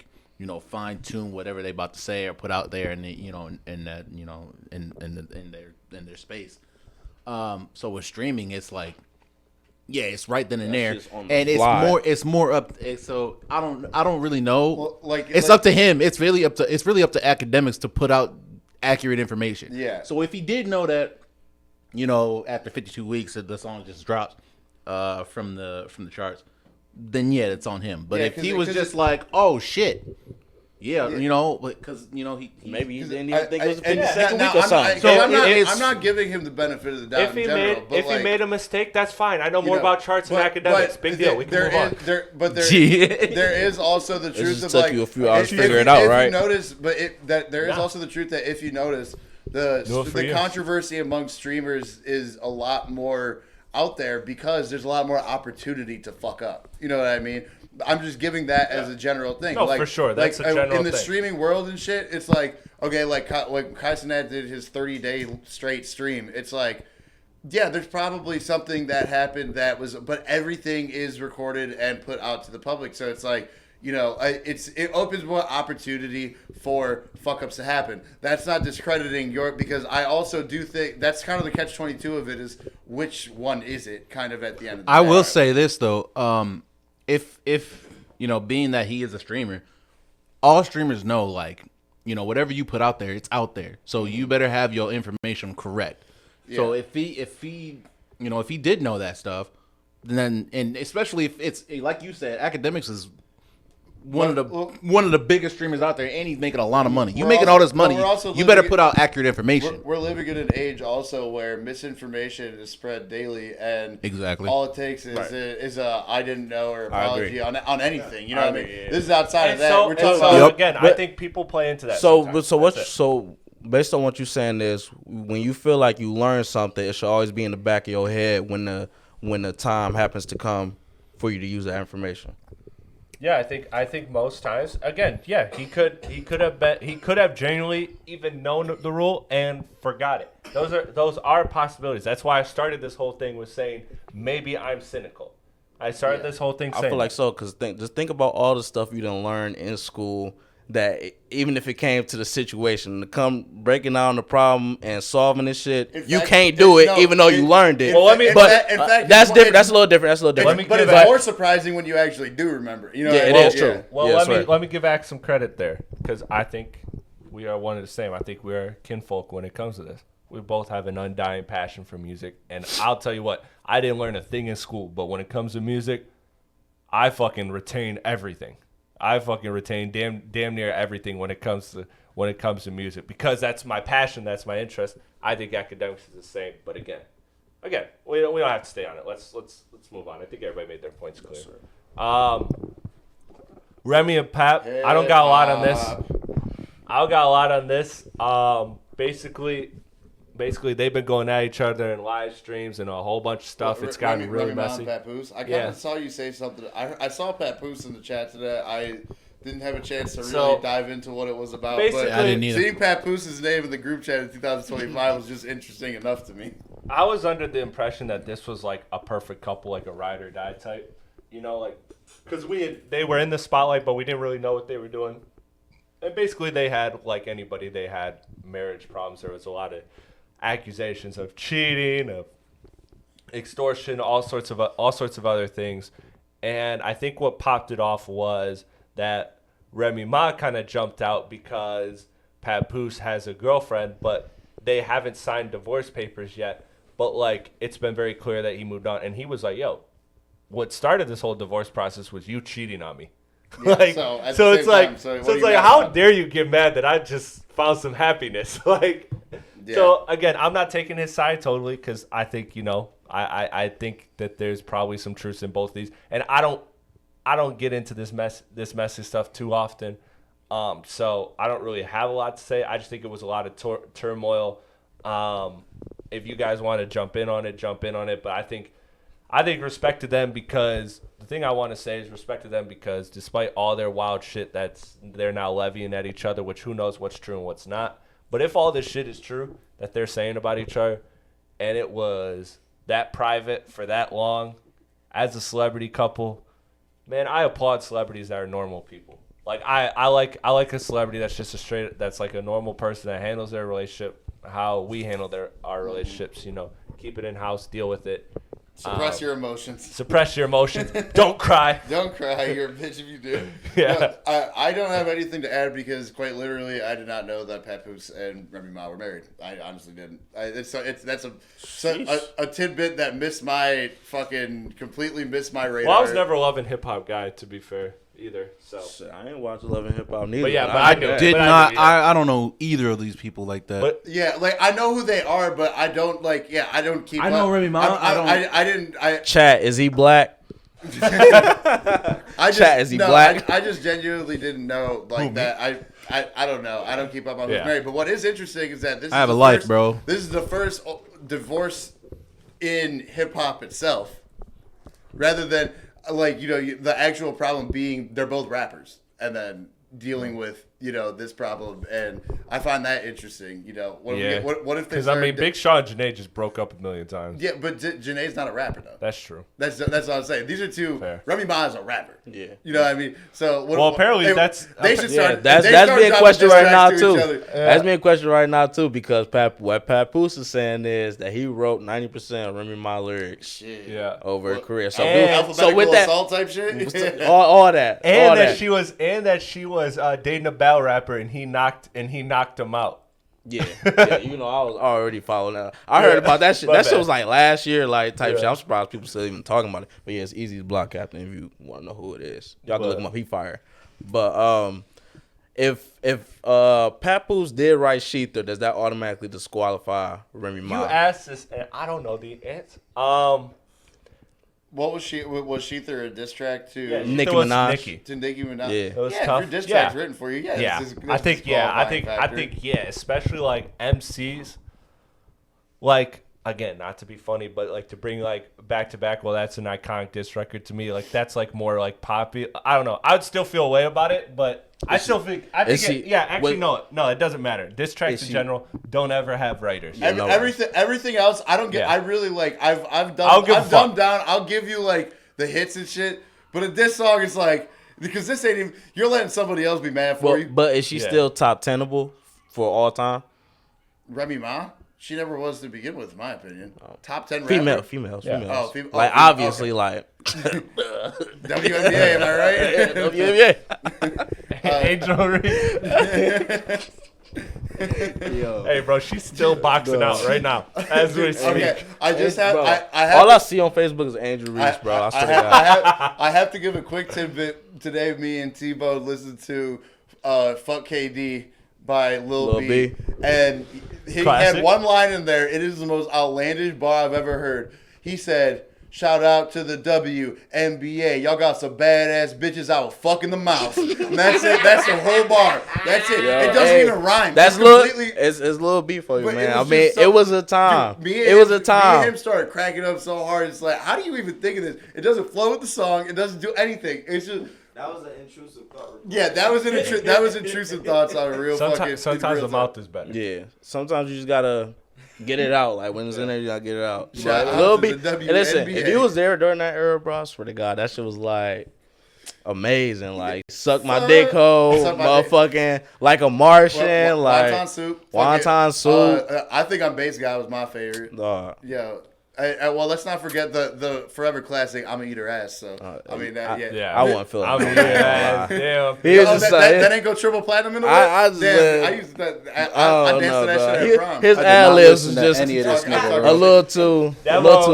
fine tune whatever they about to say or put out there in their space. So with streaming, it's like, yeah, it's right then and there, and it's more up. So I don't really know. Well, it's up to him. It's really up to Akademiks to put out accurate information. Yeah. So if he did know that, after 52 weeks that the song just drops from the charts, then yeah, it's on him. But if he was just like, oh shit. Yeah, because he Maybe he didn't even think it was a and 52nd now, week or something. I'm not giving him the benefit of the doubt If he in general. he made a mistake, that's fine. I know more about charts and academics. Big deal. We can move on. There is also the truth just of took you a few hours to figure it out, right? If you notice, there is also the truth that if you notice, the controversy among streamers is a lot more out there because there's a lot more opportunity to fuck up. You know what I mean? I'm just giving that as a general thing. No, for sure. That's a general in the thing. streaming world and shit, it's like, okay, like when Kai Cenat did his 30-day straight stream, it's like, yeah, there's probably something that happened but everything is recorded and put out to the public. So it's like, it opens more opportunity for fuck-ups to happen. That's not discrediting because I also do think that's kind of the catch-22 of it is which one is it kind of at the end of the day. I will say this, though. If being that he is a streamer, all streamers know, whatever you put out there, it's out there. So you better have your information correct. Yeah. So if he did know that stuff, then, and especially if it's like you said, Akademiks is one of the biggest streamers out there, and he's making a lot of money. You making all this money, you better put out accurate information. We're living in an age also where misinformation is spread daily, and exactly all it takes is a I didn't know or apology on anything. You know what I mean? Yeah. This is outside of that. So, We're talking about again, I think people play into that. So sometimes. Based on what you're saying is when you feel like you learn something, it should always be in the back of your head when the time happens to come for you to use that information. Yeah, I think most times, again, yeah, he could have genuinely even known the rule and forgot it. Those are possibilities. That's why I started this whole thing with saying maybe I'm cynical. I started this whole thing saying I feel like so because just think about all the stuff you done learn in school that even if it came to the situation to come breaking down the problem and solving this shit, you can't do it even though you learned it. Well, that's different. That's a little different. But it's more surprising when you actually do remember. You know, it is true. Well, let me give Axe some credit there because I think we are one and the same. I think we are kinfolk when it comes to this. We both have an undying passion for music, and I'll tell you what, I didn't learn a thing in school, but when it comes to music, I fucking retain everything. I fucking retain damn near everything when it comes to music because that's my passion, that's my interest. I think Akademiks is the same, but again, we don't have to stay on it. Let's move on. I think everybody made their points clear. Remy and Pap, I don't got a lot on this. Basically, they've been going at each other in live streams and a whole bunch of stuff. It's gotten really messy. Papoose. I kind of saw you say something. I saw Papoose in the chat today. Didn't have a chance to really So, dive into what it was about. basically- But I didn't either. seeing Papoose' name in the group chat in 2025 was just interesting enough to me. I was under the impression that this was like a perfect couple, like a ride or die type. You know, like because they were in the spotlight, but we didn't really know what they were doing. And basically, they had, like anybody, they had marriage problems. There was a lot of accusations of cheating, of extortion, all sorts of other things. And I think what popped it off was that Remy Ma kind of jumped out because Papoose has a girlfriend, but they haven't signed divorce papers yet. But like, it's been very clear that he moved on, and he was like, "Yo, what started this whole divorce process was you cheating on me." Yeah, like, so at so the it's same like, time, so what so are it's you like, mad how about? dare you get mad that I just found some happiness? Like, Yeah. so again, I'm not taking his side totally because I think I think that there's probably some truth in both these, and I don't get into this messy stuff too often. So I don't really have a lot to say. I just think it was a lot of turmoil. If you guys want to jump in on it, But I think respect to them, because the thing I want to say is respect to them because despite all their wild shit they're now levying at each other, which who knows what's true and what's not. But if all this shit is true that they're saying about each other, and it was that private for that long, as a celebrity couple, man, I applaud celebrities that are normal people. Like I like a celebrity that's just that's like a normal person that handles their relationship how we handle our relationships. Keep it in house, deal with it. Suppress your emotions. Suppress your emotions. Don't cry. Don't cry. You're a bitch if you do. Yeah. No, I don't have anything to add because quite literally I did not know that Papoose and Remy Ma were married. I honestly didn't. That's a tidbit that completely missed my radar. Well, I was never a Love and Hip Hop guy, to be fair, either. So. Shit, I ain't watching Love and Hip Hop neither. But yeah, but I I knew knew that. it. Did But I not. knew, yeah. I don't know either of these people like that. But Yeah, like I know who they are, but I don't I don't keep. I know up. Remy Ma. I didn't. Chat, is he black? Chat, is he black? I just genuinely didn't know that. I don't know. I don't keep up on who's Yeah. married. But what is interesting is that I have a life, bro. This is the first divorce in hip hop itself, rather than the actual problem being they're both rappers and then dealing with this problem, and I find that interesting. What if they? Because Big Sean and Janae just broke up a million times. Yeah, but Janae's not a rapper though. That's true. That's what I'm saying. These are two. Fair. Remy Ma is a rapper. Yeah. You know what I mean? So apparently they should Yeah, start. that's they being start a dropping question diss right now tracks to each too. other. That's being a question right now too because what Papoose is saying is that he wrote 90% of Remy Ma lyrics Shit. Yeah. over a career. So, Alphabetical with that, assault type shit. all that, And all that she was dating a battle rapper, and he knocked him out. Yeah, I was already following that. I heard about that shit. My That shit bad. was like last year, like type Yeah. shit. I'm surprised people still even talking about it. But yeah, it's easy to block Captain if you want to know who it is. Y'all can look him up. He fire. But if Papoose did write Sheether, does that automatically disqualify Remy Ma? You asked this, and I don't know the answer. What was she? Was Sheether a diss track to? Yeah, Nicki it was Minaj. Nicki. To Nicki Minaj. Yeah. It was If tough. your diss Yeah. track's written for you, Yeah, it's I think especially like MCs, like again, not to be funny, but like to bring like back to back. Well, that's an iconic diss record to me. Like that's like more like poppy. I don't know. I would still feel a way about it, but I think no, it doesn't matter. Diss tracks in general don't ever have writers. Everything else, I don't get. Yeah. I really like. I've I'll give a dumbed fuck. down. I'll give you like the hits and shit. But in this song, it's like because this ain't even. You're letting somebody else be mad for you. But is she still top tenable for all time? Remy Ma, she never was to begin with, in my opinion. Top 10 Females. Oh, Like obviously, like WNBA, am I right? WNBA. Angel Reese. Hey, bro, she's still boxing out right now as we speak. Okay, I just have. Bro, I have. all I see on Facebook is Andrew Reese, bro. I swear to God. I have to give a quick tidbit. Today, me and T-Bo listened to "Fuck KD" by Lil B. And he Classic. had one line in there. It is the most outlandish bar I've ever heard. He said, "Shout out to the WNBA. Y'all got some badass bitches I will fuck in the mouth." And that's it. That's the whole bar. That's it. It doesn't even rhyme. That's It's it's Lil B for you, But man. it I was mean, just so- it was a time. Dude, It was a Me and time. him started cracking up so hard. It's like, how do you even think of this? It doesn't flow with the song. It doesn't do anything. It's just That was an intrusive thought. Yeah, that was intrusive thoughts on a real fucking. Sometimes real the mouth is better. Yeah, sometimes you just gotta get it out. Like when it's in there, you gotta get it out. Shout But out Lil to B, the and listen, WNBA. if you was there during that era, bro, I swear to God, that shit was like amazing. Like suck my dick hole, Suck my dick. motherfucking like a Martian, like wonton soup. wonton soup. I think I'm Bass Guy was my favorite. Dog. Yo, well, let's not forget the forever classic. I'm gonna eat her ass. So I mean, that, yeah. I wouldn't feel I mean, like yeah, that. damn. He was Oh, just that ain't go triple platinum in the I way? just, Damn, I used that. I danced to that shit at prom. His I did ad not libs listen was to just any of this nigga, a little too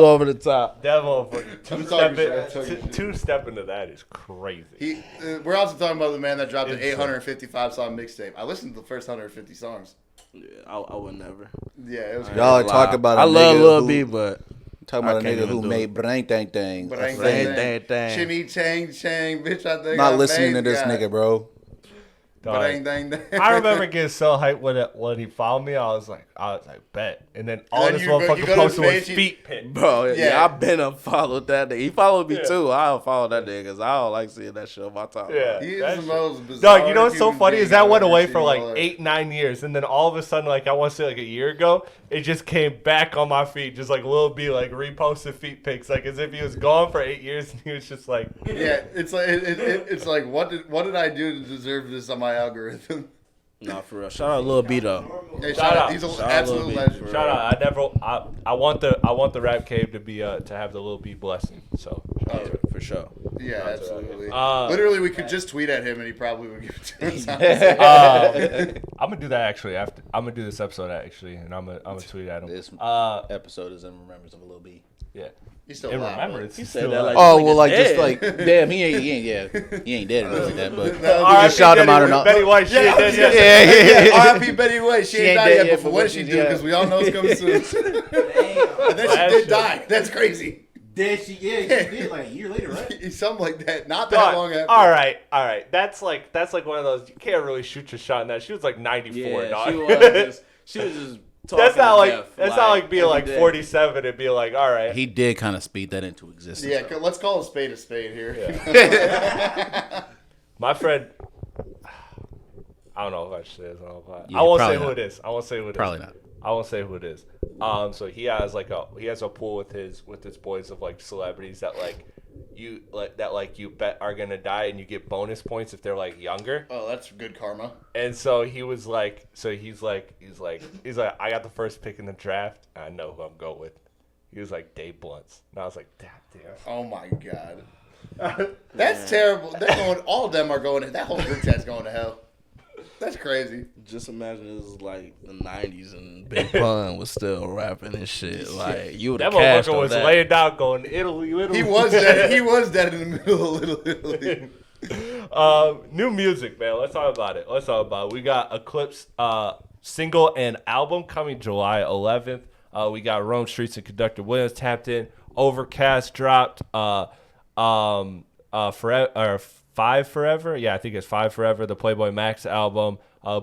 over the top. That motherfucker I'm talking shit. two-step into that is crazy. We're also talking about the man that dropped an 855 song mixtape. I listened to the first 150 songs. Yeah, I would never. Yeah, it was Y'all crazy. talk about a I love nigga Lil who- B, but Talking about a I can't nigga even who do made it. brain thing. But I ain't Bang, saying dang. Chimmy Chang Chang, bitch. I think Not I'm listening to Bass this Guy. nigga, bro. Dog. Bang, dang, dang. I remember getting so hyped when he found me. I was like, bet. And then all then this you go motherfucker to posted his was page, feet pic. Bro, yeah, Yeah. I've been unfollowed that nigga. He followed me Yeah. too. I unfollowed that nigga because I don't like seeing that shit on my top. Yeah. He is That the shit. most bizarre. Dog, you know what's so human funny being is that I've went ever away seen for in my like life. 8-9 years, and then all of a sudden, like I want to say like a year ago, it just came back on my feed, just like Lil B like reposted feet pics, like as if he was gone for 8 years, and he was just like, Yeah, it's like it's like what did I do to deserve this on my algorithm? Nah, for real. Shout out Lil B though. Hey, Shout out. He's an Shout out absolute Lil B. legend. shout out. I want the rap cave to be to have the Lil B blessing. So shout out to it. For sure. Yeah, absolutely. Literally, we could just tweet at him and he probably would give it to us. I'm gonna do that actually after. I'm gonna do this episode actually, and I'm gonna tweet at him. This episode is in remembrance of a Lil B. Yeah. He's still In alive. remembrance. He He's said still that alive. like- Oh well, like Dead. just like damn, he ain't dead or anything like that. But No, you just shout him out or not. Betty White shit. Yeah, Yeah. R.I.P. Betty White. She ain't died yet, but when she do, because we all know it's coming soon. And then she did die. That's crazy. Did she? Yeah, she did like a year later, right? Something like that. Not that long after. All right. That's like one of those. You can't really shoot your shot in that. She was like 94. Yeah, dog. she was just talking That's not to like death, that's not like being every like day. 47 and be like, all right. he did kind of speed that into existence. Yeah, let's call a spade here. My friend. I don't know if I should say this. Yeah, I won't say probably who not. it is. I won't say who it is. Probably not. I won't say who it is. So he has a pool with his boys of like celebrities that you bet are gonna die, and you get bonus points if they're like younger. Oh, that's good karma. And so he's like, I got the first pick in the draft. And I know who I'm going with. He was like Dave Blunts, and I was like, damn. Oh my god. That's terrible. They're going. All of them are going. That whole group chat's going to hell. That's crazy. Just imagine this is like the 90s and Big Pun was still rapping and shit. Like, you would That have cashed motherfucker on was that. laying down going Italy. He was dead. He was dead in the middle of Little Italy. New music, man. Let's talk about it. We got Eclipse single and album coming July 11th. We got Rome Streets and Conductor Williams tapped in. Overcast dropped. Five Forever. Yeah, I think it's Five Forever. The Playboy Max album.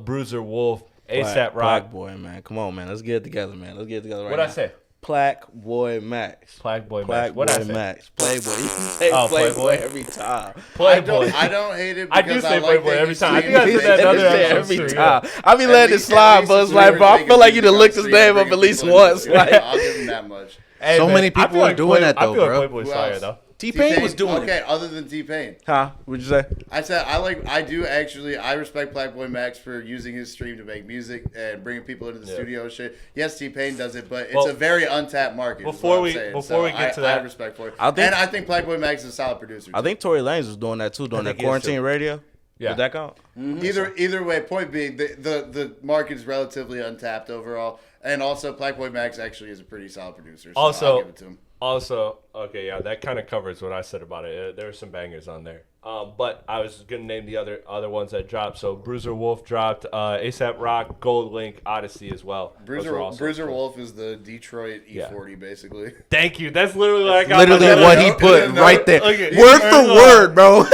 Bruiser Wolf. ASAP Rock. Black Boy, man. Come on, man. Let's get it together, man. Let's get it together right What'd now. I say? Black Boy Max. Black Boy Black Max. What'd I Boy say? Max. Playboy. You say Oh, Playboy Playboy. every time. Playboy. I don't hate it. I do because say like Playboy that every you time. I see think I him. said that other Every episode, time. yeah. I be letting it least- slide, at but least it's like, it's bro, I making feel like you music done looked his on stream, name up bringing at least people into once. it. Like, I'll give him that much. Hey, So man, many I people feel are like doing that, I though, feel like bro. Playboy's Who fire else? though. T-Pain was doing Okay, it. other than T-Pain. huh? What'd you say? I said I respect Black Boy Max for using his stream to make music and bringing people into the studio and shit. Yes, T-Pain does it, but it's Well, a very untapped market. before we get to that- I respect for it. I think- and I think Black Boy Max is a solid producer. I think Tory Lanez was doing that too, during that think he is, quarantine too. radio. Yeah. Did that count? Either way, point being, the market is relatively untapped overall, and also Black Boy Max actually is a pretty solid producer. So Also- I'll give it to him. Also, okay, yeah, that kind of covers what I said about it. There were some bangers on there. But I was gonna name the other ones that dropped. So Bruiser Wolf dropped, ASAP Rock, Gold Link, Odyssey as well. Those were also Bruiser cool. Wolf is the Detroit E40, basically. Thank you. That's literally what I got. Literally what he put No, right there. okay. Word for word, bro.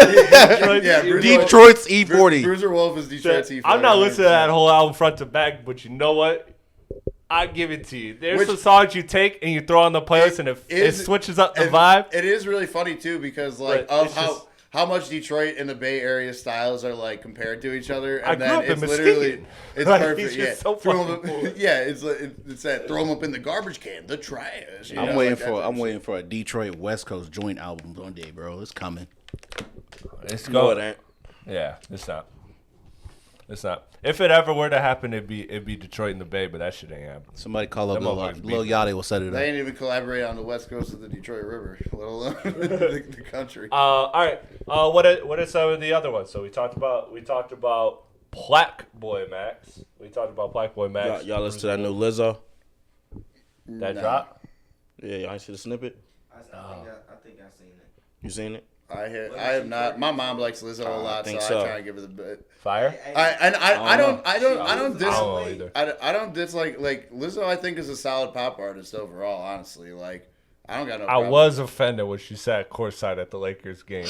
Yeah, Bruiser Wolf- Detroit's E40. Bruiser Wolf is Detroit's E40. I'm not listening to that whole album front to back, but you know what? I give it to you. There's Which- some songs you take and you throw on the playlist, and it is- switches up the And vibe. It is really funny too because But of it's just- how much Detroit and the Bay Area styles are like compared to each other, and I grew then up in it's Muskegon. literally it's Like, perfect. he's Yeah, just so Throw fucking 'em- cool. yeah, it's that throw them up in the garbage can, the trash. you know, I'm waiting like that for type of I'm waiting for a Detroit West Coast joint album one day, bro. It's coming. It's No, it going. ain't. Yeah, it's not. It's not. If it ever were to happen, it'd be Detroit and the Bay, but that shit ain't happening. Somebody call up Them motherfuckers Lil Yachty will set it They up. ain't even collaborate on the west coast of the Detroit River, let alone the country. All right. What are some of the other ones? So we talked about Black Boy Max. We talked about Black Boy Max. Y'all listen to that new Lizzo? That Nah. drop. Yeah, y'all ain't see the snippet? I think I seen it. You seen it? I have not. My mom likes Lizzo a lot, so think I so. try and give her the bit. Fire. I don't I don't know dislike. either. I don't dislike like Lizzo. I think is a solid pop artist overall. Honestly, like I don't got no. I problem. was offended when she sat courtside at the Lakers game.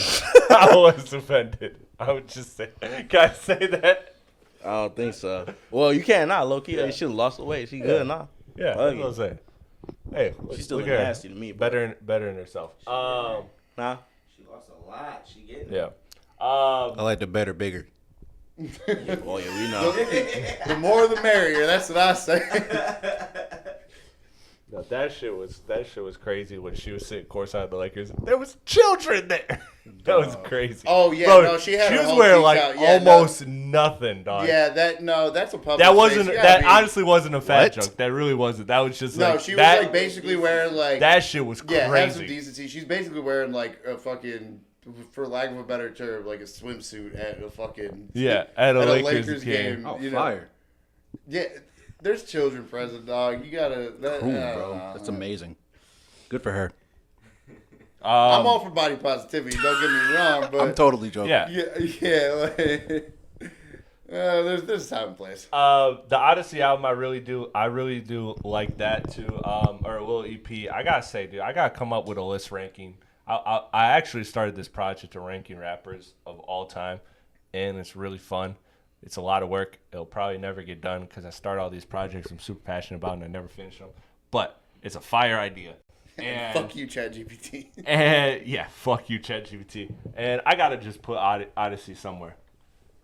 I was offended. I would just say, can I say that? I don't think so. Well, you can't not. Low key, she should have lost the weight. She good now. Yeah, that's what I'm saying. Hey, She still look look at her. nasty to me. Bro. Better in herself. Nah. She lost a lot. She getting Yeah. I like the better, bigger. Oh yeah, we know. The more the merrier. That's what I say. No, that shit was crazy when she was sitting courtside of the Lakers. There was children there. That was crazy. Oh, yeah, Bro, no, she had her was whole wearing piece like out. Yeah, almost nothing, dog. Yeah, that's a public. That space. wasn't. You gotta That be- honestly wasn't a fat What? joke. That really wasn't. That was just No, like she was that. like basically wearing like That shit was yeah, have some crazy. decency. She's basically wearing like a fucking, for lack of a better term, like a swimsuit at a fucking Yeah, at a Lakers game. Oh, you know? fire. Yeah, there's children present, dog. You gotta. That, Cool, I don't bro. know. That's amazing. Good for her. I'm all for body positivity. Don't get me wrong, but I'm totally joking. Yeah. yeah. Like, there's time and place. The Odyssey album, I really do like that too. Or a little EP. I gotta say, dude, I gotta come up with a list ranking. I actually started this project of ranking rappers of all time, and it's really fun. It's a lot of work. It'll probably never get done because I start all these projects I'm super passionate about and I never finish them. But it's a fire idea. And Fuck you, ChatGPT. And yeah, fuck you, ChatGPT. And I gotta just put Odyssey somewhere.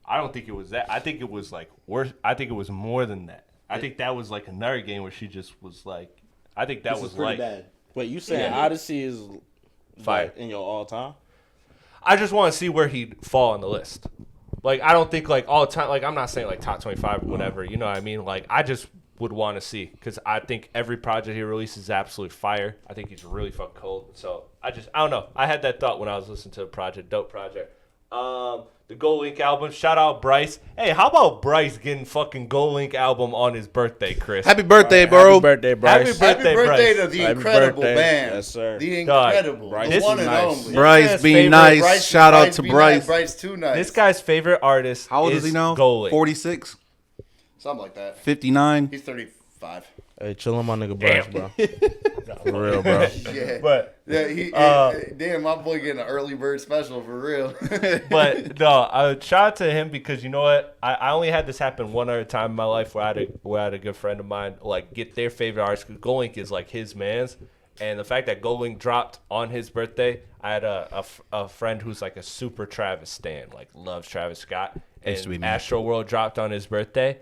I don't think it was that. I think it was like worse. I think it was more than that. I think that was like another game where she just was like. I think that was like bad. Wait, you saying Yeah. Odyssey is Fire. like, in your all time? I just want to see where he'd fall on the list. Like I don't think like all the time. Like I'm not saying like top 25 or whatever. You know what I mean? Like I just would want to see because I think every project he releases is absolute fire. I think he's really fucking cold. So I don't know. I had that thought when I was listening to the project, dope project. The Gold Link album. Shout out Bryce. Hey, how about Bryce getting fucking Gold Link album on his birthday, Chris? Happy birthday, bro. Happy birthday, Bryce. Happy birthday, Happy birthday Bryce. to the Happy incredible birthday. band. Yes, sir. The Dog, incredible, Bryce the is one and nice. only. Bryce, Man's be favorite- nice. Shout out to be Bryce. Nice. Bryce, too nice. This guy's favorite artist. How old is is he now? Gold Link. 46, Something like that. 59. He's 35. Hey, chill on my nigga Bryce, Damn. bro. For real, bro. Yeah. But Yeah, damn, my boy getting an early bird special for real. But no, shout out to him because you know what? I only had this happen one other time in my life where I had a good friend of mine like get their favorite artist. Because Gold Link is like his man's, and the fact that Gold Link dropped on his birthday, I had a friend who's like a super Travis stan, like loves Travis Scott, Used to be and me. Astro World dropped on his birthday.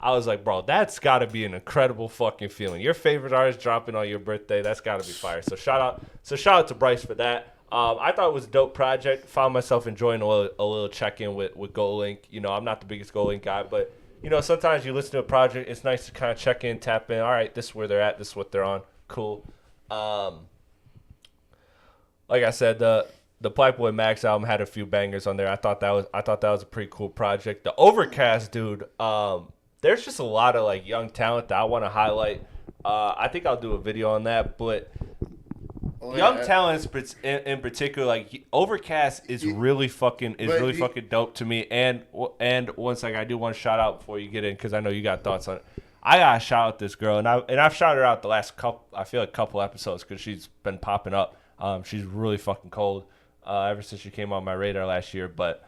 I was like, bro, that's got to be an incredible fucking feeling. Your favorite artist dropping on your birthday, that's got to be fire. So shout out to Bryce for that. I thought it was a dope project. Found myself enjoying a little check-in with Gold Link. You know, I'm not the biggest Gold Link guy, but, you know, sometimes you listen to a project, it's nice to kind of check in, tap in. All right, this is where they're at. This is what they're on. Cool. Like I said, the Black Boy Max album had a few bangers on there. I thought that was a pretty cool project. The Overcast, dude, there's just a lot of like young talent that I want to highlight. I think I'll do a video on that, but young talent in particular, like Overcast is really fucking dope to me. And one second, I do want to shout out before you get in because I know you got thoughts on it. I gotta shout out this girl, and I've shouted her out the last couple episodes because she's been popping up. She's really fucking cold ever since she came on my radar last year. But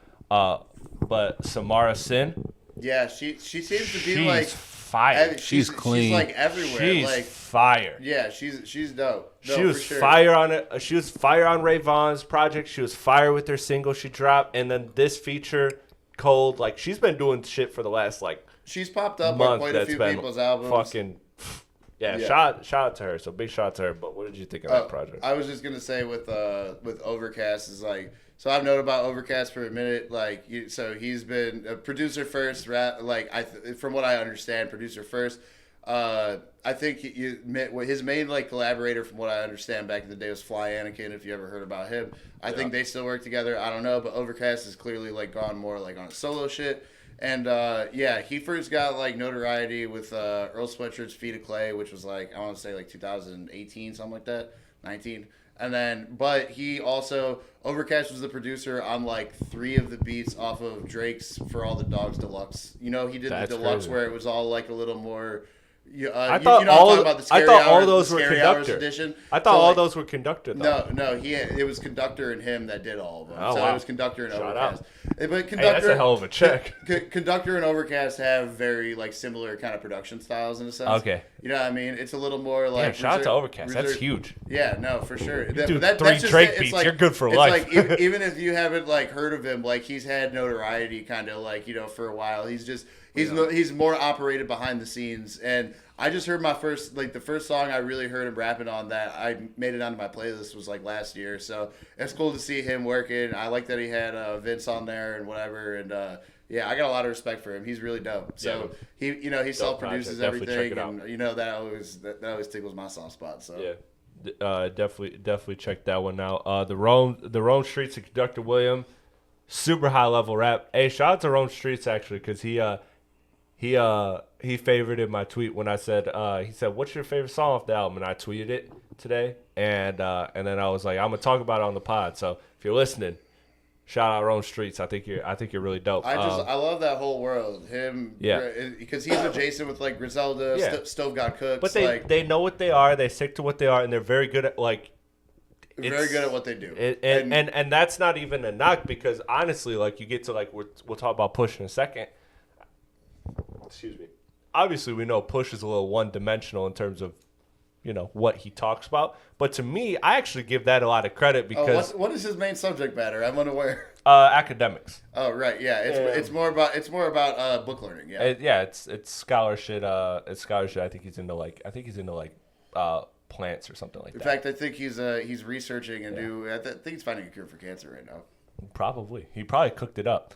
Samara Sin. Yeah, she seems to be She's like fire. She's clean. She's like everywhere. She's like fire. yeah, she's dope. No, She was for sure. fire on it. She was fire on Ray Vaughn's project. She was fire with her single she dropped, and then this feature, Cold. Like she's been doing shit for the last like She's popped up on month. quite a That's few been people's albums. fucking. Yeah, shout out to her. So big shout out to her. But what did you think of that project? I was just gonna say with Overcast is like, so I've known about Overcast for a minute. Like, so he's been a producer first, from what I understand, producer first. I think his main like collaborator, from what I understand, back in the day was Fly Anakin. If you ever heard about him, I think they still work together. I don't know, but Overcast has clearly like gone more like on a solo shit. And he first got like notoriety with Earl Sweatshirt's Feet of Clay, which was like, I want to say like 2018, something like that, 19. And then, but he also, Overcast was the producer on like 3 of the beats off of Drake's For All the Dogs Deluxe. You know, he did the deluxe where it was all like a little more. I thought all those were conductor. Edition. I thought all those were conductor. Though. No, it was conductor and him that did all of them. Oh, so wow. it was conductor and Shout Overcast. out. But conductor, Hey, that's a hell of a check. Conductor and Overcast have very like similar kind of production styles in a sense. Okay. You know what I mean? It's a little more like. Yeah, shout out to Overcast. That's huge. Yeah, no, for sure. Do That's 3 just Drake it. beats. Like, You're good for it's life. Like even if you haven't like heard of him, like he's had notoriety kind of like for a while. He's more operated behind the scenes, and I just heard the first song I really heard him rapping on that I made it onto my playlist was like last year. So it's cool to see him working. I like that he had Vince on there and whatever, and I got a lot of respect for him. He's really dope. So he self produces everything, and that always tickles my soft spot. So yeah, definitely check that one out. The Rome Streets and Conductor William, super high level rap. Hey, shout out to Rome Streets actually, because he favorited my tweet when I said he said, "What's your favorite song off the album?" And I tweeted it today, and then I was like, "I'm gonna talk about it on the pod." So if you're listening, shout out Rome Streets. I think you're really dope. I love that whole world. Him, because he's adjacent with like Griselda, Stove God Cooks. But they know what they are. They stick to what they are, and they're very good at like. Very good at what they do. And that's not even a knock, because honestly, like you get to like we'll talk about Push in a second. Excuse me. Obviously, we know Push is a little one-dimensional in terms of, what he talks about. But to me, I actually give that a lot of credit because what is his main subject matter? I'm unaware. Academics. Oh right, yeah. It's more about book learning. Yeah. It's scholarship. It's scholarship. I think he's into plants or something like that. In fact, I think he's researching I think he's finding a cure for cancer right now. Probably. He probably cooked it up.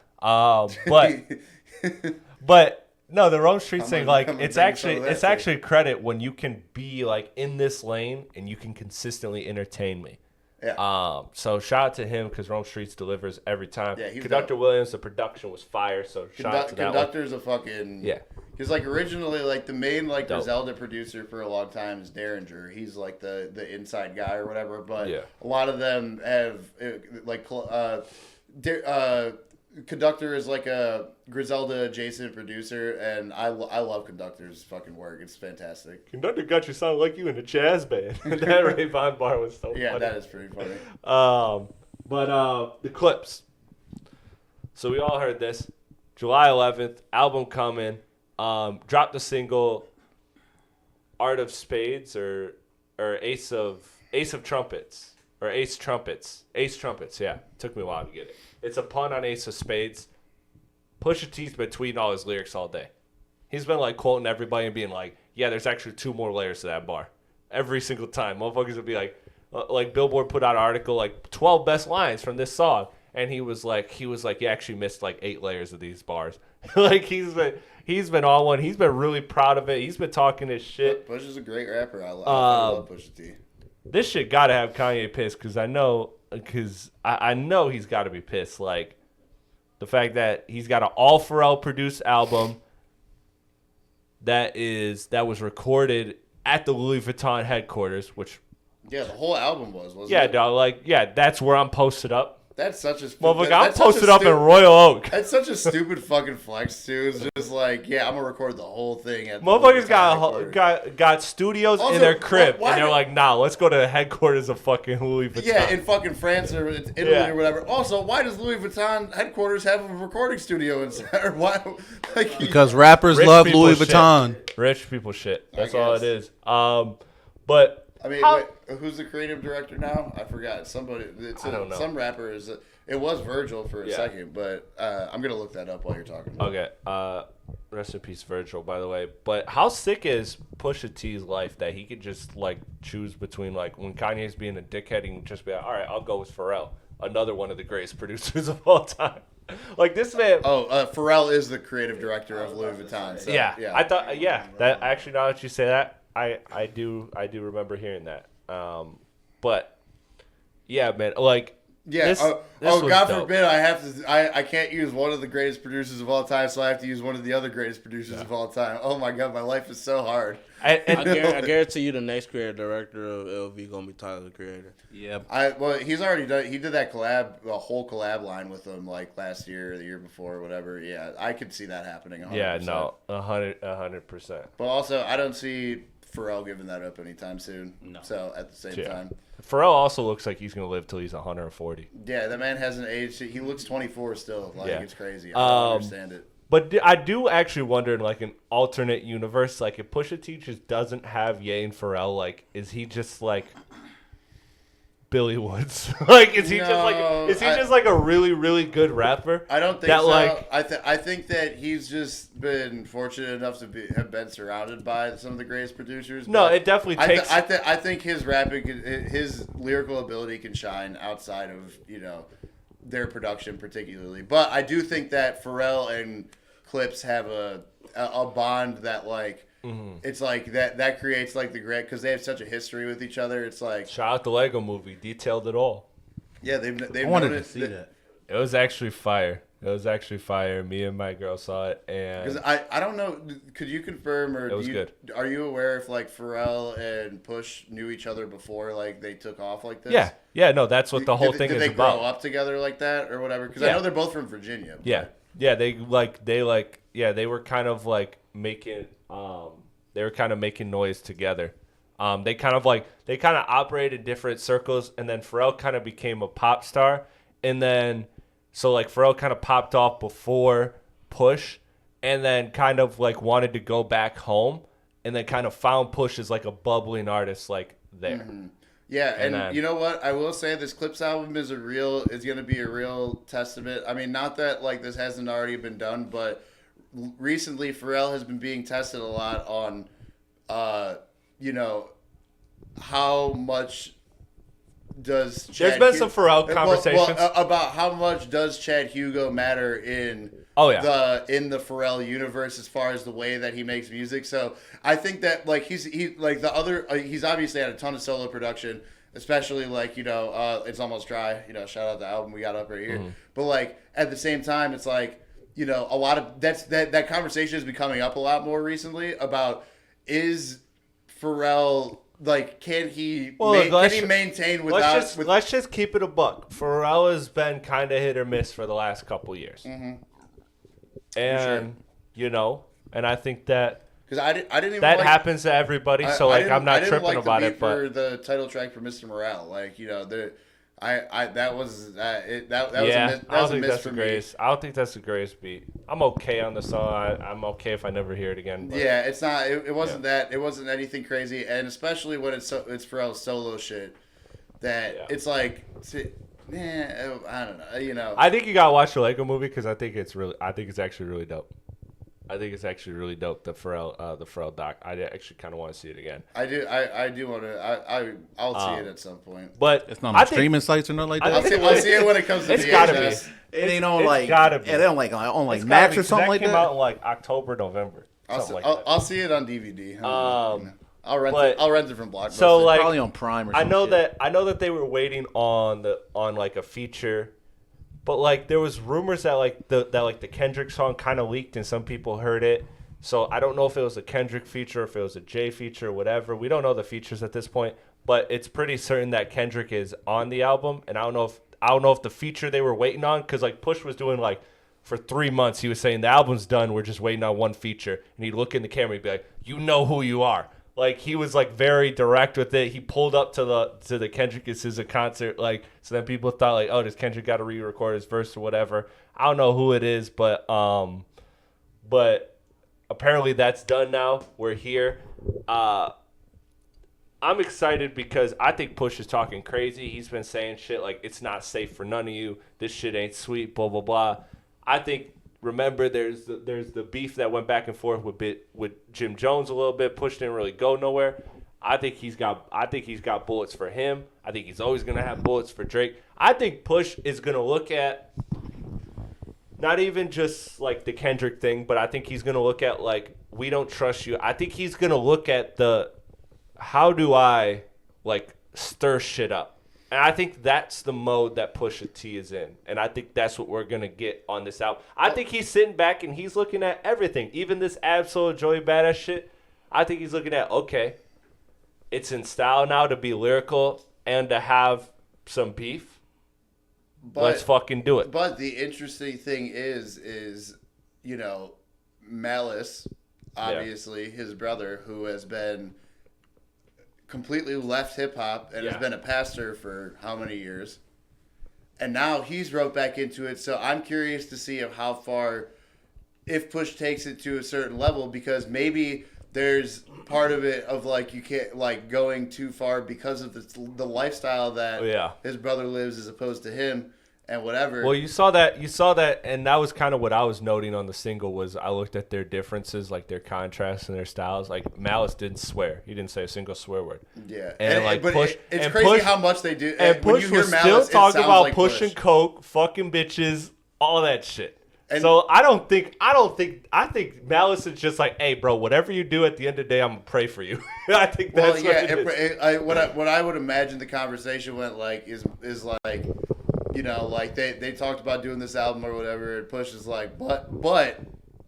But no, the Rome Streets thing, like it's actually credit when you can be like in this lane and you can consistently entertain me. Yeah. So shout out to him because Rome Streets delivers every time. Yeah, Conductor Williams, the production was fire. So shout out to that one. Conductor's a fucking Because like originally, like the main like Dope. Griselda producer for a long time is Derringer. He's like the inside guy or whatever. But a lot of them have like Conductor is like a Griselda adjacent producer, and I love Conductor's fucking work. It's fantastic. Conductor got you sound like you in a jazz band. That Ray Von bar was so funny. That is pretty funny. But the Clipse. So we all heard this. July 11th, album coming. Dropped the single Art of Spades or Ace of Trumpets. Or Ace Trumpets. Ace Trumpets, yeah. Took me a while to get it. It's a pun on Ace of Spades. Pusha T's been tweeting all his lyrics all day. He's been like quoting everybody and being like, yeah, there's actually 2 more layers to that bar. Every single time. Motherfuckers would be like Billboard put out an article like 12 best lines from this song. And he was like, you actually missed like 8 layers of these bars. Like he's been on one. He's been really proud of it. He's been talking his shit. Push is a great rapper. I love Pusha T. This shit gotta have Kanye pissed because I know he's got to be pissed. Like the fact that he's got an all Pharrell produced album that was recorded at the Louis Vuitton headquarters, which the whole album wasn't it? it? Dog, that's where I'm posted up. That's such a Motherfucker, I'm posted up in Royal Oak. That's such a stupid fucking flex too. It's just like, yeah, I'm gonna record the whole thing. At Motherfuckers got studios also, in their crib, why and they're like, nah, let's go to the headquarters of fucking Louis Vuitton. Yeah, in fucking France or Italy or whatever. Also, why does Louis Vuitton headquarters have a recording studio inside? Or why? Like, Because rappers Rich love people Louis shit. Vuitton. Rich people shit. That's I all guess. it is. But I mean, how- wait, who's the creative director now? I forgot. Somebody. I don't know. Some rapper is. It was Virgil for a Yeah. second, but I'm gonna look that up while you're talking. Okay. Rest in peace, Virgil, by the way. But how sick is Pusha T's life that he could just like choose between like when Kanye's being a dickhead, he can just be like, all right, I'll go with Pharrell, another one of the greatest producers of all time. Like this man. Oh, Pharrell is the creative director of Louis Vuitton. So, yeah. yeah. I thought. Yeah. That actually, now that you say that, I do remember hearing that. But yeah, man, like. Yeah. This was God dope. forbid I have to. I can't use one of the greatest producers of all time, so I have to use one of the other greatest producers of all time. Oh my God, my life is so hard. I guarantee you, the next creative director of LV gonna be Tyler the Creator. Yep. Well, he's already done. He did that collab, a whole collab line with them like last year or the year before, or whatever. Yeah, I could see that happening. 100%. Yeah, no, 100%. But also, I don't see Pharrell giving that up anytime soon. No. So at the same Yeah. time, Pharrell also looks like he's gonna live till he's 140. yeah, that man hasn't aged. He looks 24 still. Like Yeah. it's crazy. I don't understand it. But I do actually wonder in like an alternate universe, like if Pusha T just doesn't have Ye and Pharrell, like is he just like Billy Woods? Like is he No, just like a really really good rapper? I don't think that, so. like- I think that he's just been fortunate enough to have been surrounded by some of the greatest producers. No, but it definitely takes. I think his rapping, his lyrical ability can shine outside of their production particularly. But I do think that Pharrell and Clipse have a bond that like it's like that creates like the great because they have such a history with each other. It's like Shout out the Lego Movie, detailed it all. yeah, they've I wanted known to it- see that. It was actually fire. It was actually fire. Me and my girl saw it, Because and I don't know, could you confirm or It was good. Are you aware if like Pharrell and Push knew each other before like they took off like this? yeah, no, that's what the whole did, thing did is they about. grow up together like that or whatever? Because I Yeah. know they're both from Virginia. Yeah, they were kind of like making noise together. They kind of operated different circles, and then Pharrell kind of became a pop star, and then so like Pharrell kind of popped off before Push, and then kind of like wanted to go back home, and then kind of found Push as like a bubbling artist like there. Yeah, and then- you know what? I will say this Clipse album is going to be a real testament. I mean, not that like this hasn't already been done, but recently Pharrell has been being tested a lot on, how much does There's been some Pharrell conversations. about how much does Chad Hugo matter in Oh, yeah. the Pharrell universe as far as the way that he makes music. So I think that like he's obviously had a ton of solo production, especially like It's Almost Dry. Shout out the album we got up right here. But like at the same time, it's like a lot of that conversation has been coming up a lot more recently about is Pharrell. Like, can he maintain without? Let's just keep it a buck. Pharrell has been kind of hit or miss for the last couple years, and and I think that Because I didn't even that like, happens to everybody. So like I'm not tripping like about the it, beat for but the title track for Mr. Morale, like that was a miss for me. I don't think that's the greatest beat. I'm okay on the song. I'm okay if I never hear it again. But Yeah, it's not. It wasn't that. It wasn't anything crazy, and especially when it's Pharrell's solo shit. That it's like, I don't know. I think you gotta watch the Lego Movie because I think it's actually really dope. I think it's actually really dope. The Pharrell doc. I actually kind of want to see it again. I do want to. I'll see it at some point. But It's not I on think- streaming sites or nothing like I that. think- I'll see it when it comes to It's VHS. gotta be. It ain't on it's like gotta be. it ain't like on like It's Max gotta be, or something like came that. out in like October, November. Something like that. I'll see it on DVD. I'll rent but- it. I'll rent it from Blockbuster. So like Probably on Prime or I something. know that they were waiting on like a feature, but like there was rumors that like the Kendrick song kind of leaked and some people heard it. So I don't know if it was a Kendrick feature, if it was a Jay feature, whatever. We don't know the features at this point, but it's pretty certain that Kendrick is on the album, and I don't know if I don't know if the feature they were waiting on, because like Push was doing like for 3 months, he was saying the album's done, we're just waiting on one feature, and he'd look in the camera and be like, you know who you are. Like he was like very direct with it. He pulled up to the Kendrick SZA concert, like so then people thought like, oh, does Kendrick got to re-record his verse or whatever. I don't know who it is, but apparently that's done now. We're here. I'm excited because I think Push is talking crazy. He's been saying shit like it's not safe for none of you. This shit ain't sweet. Blah blah blah. I think. Remember, there's the beef that went back and forth with Jim Jones a little bit. Push didn't really go nowhere. I think he's got bullets for him. I think he's always gonna have bullets for Drake. I think Push is gonna look at not even just like the Kendrick thing, but I think he's gonna look at like we don't trust you. I think he's gonna look at the how do I like stir shit up. And I think that's the mode that Pusha T is in. And I think that's what we're going to get on this album. I think he's sitting back and he's looking at everything. Even this Absol Joey Badass shit. I think he's looking at, okay, it's in style now to be lyrical and to have some beef. Let's fucking do it. But the interesting thing is Malice, obviously, his brother, who has been completely left hip-hop and has been a pastor for how many years, and now he's roped back into it. So I'm curious to see of how far, if Push takes it to a certain level, because maybe there's part of it of like you can't like going too far because of the lifestyle that his brother lives as opposed to him and whatever. Well, you saw that, and that was kind of what I was noting on the single. Was I looked at their differences, like their contrasts and their styles. Like Malice didn't swear; he didn't say a single swear word. Yeah, and like but Push, it's crazy Push, how much they do. And when Push you hear was Malice, still talking about like pushing Push. coke, fucking bitches, all that shit. And so I think Malice is just like, hey, bro, whatever you do at the end of the day, I'm gonna pray for you. I think that's what it is. What I would imagine the conversation went like is like, like they talked about doing this album or whatever, and Push is like, but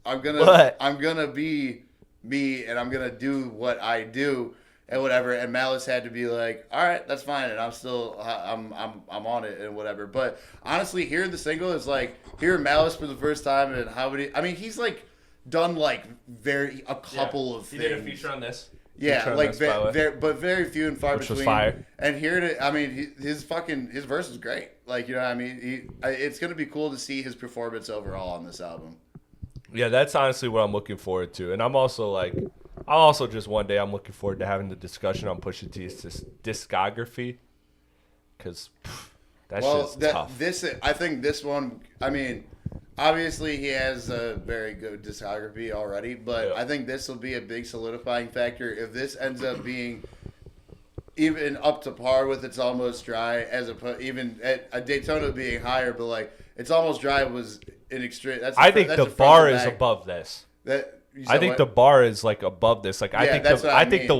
I'm gonna be me and I'm gonna do what I do and whatever. And Malice had to be like, all right, that's fine, and I'm on it and whatever. But honestly, hearing the single is like hearing Malice for the first time and how many. I mean, he's like done like a couple of things. He did a feature on this. Yeah, like but very few and far Which between. Was fire. And hearing it, I mean, his verse is great. Like, what I mean, it's gonna be cool to see his performance overall on this album. Yeah, that's honestly what I'm looking forward to, and I'm also just one day I'm looking forward to having the discussion on Pusha T's discography, because that shit's tough. I think this one. I mean, obviously he has a very good discography already, but I think this will be a big solidifying factor if this ends up being even up to par with It's Almost Dry, even at a Daytona being higher, but like It's Almost Dry was an extreme. I think the bar is above this. I think the bar is like above this. Like I think the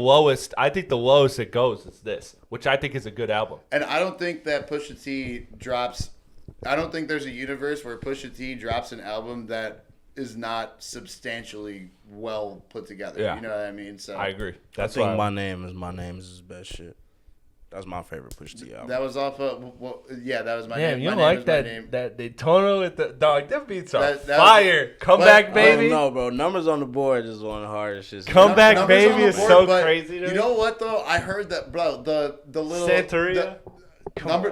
lowest it goes is this, which I think is a good album. And I don't think that Pusha T drops. I don't think there's a universe where Pusha T drops an album that is not substantially well put together. Yeah. You know what I mean? So I agree. I think My Name is his best shit. That's my favorite Pusha T album. That was off of, that was My Damn, Name. you My like Name that Daytona with the dog? Them beats are fire. Comeback Baby. No, bro. Numbers on the Board is one of the hardest shit. Comeback Baby is so crazy. You know what though? I heard that, bro. The little Santeria.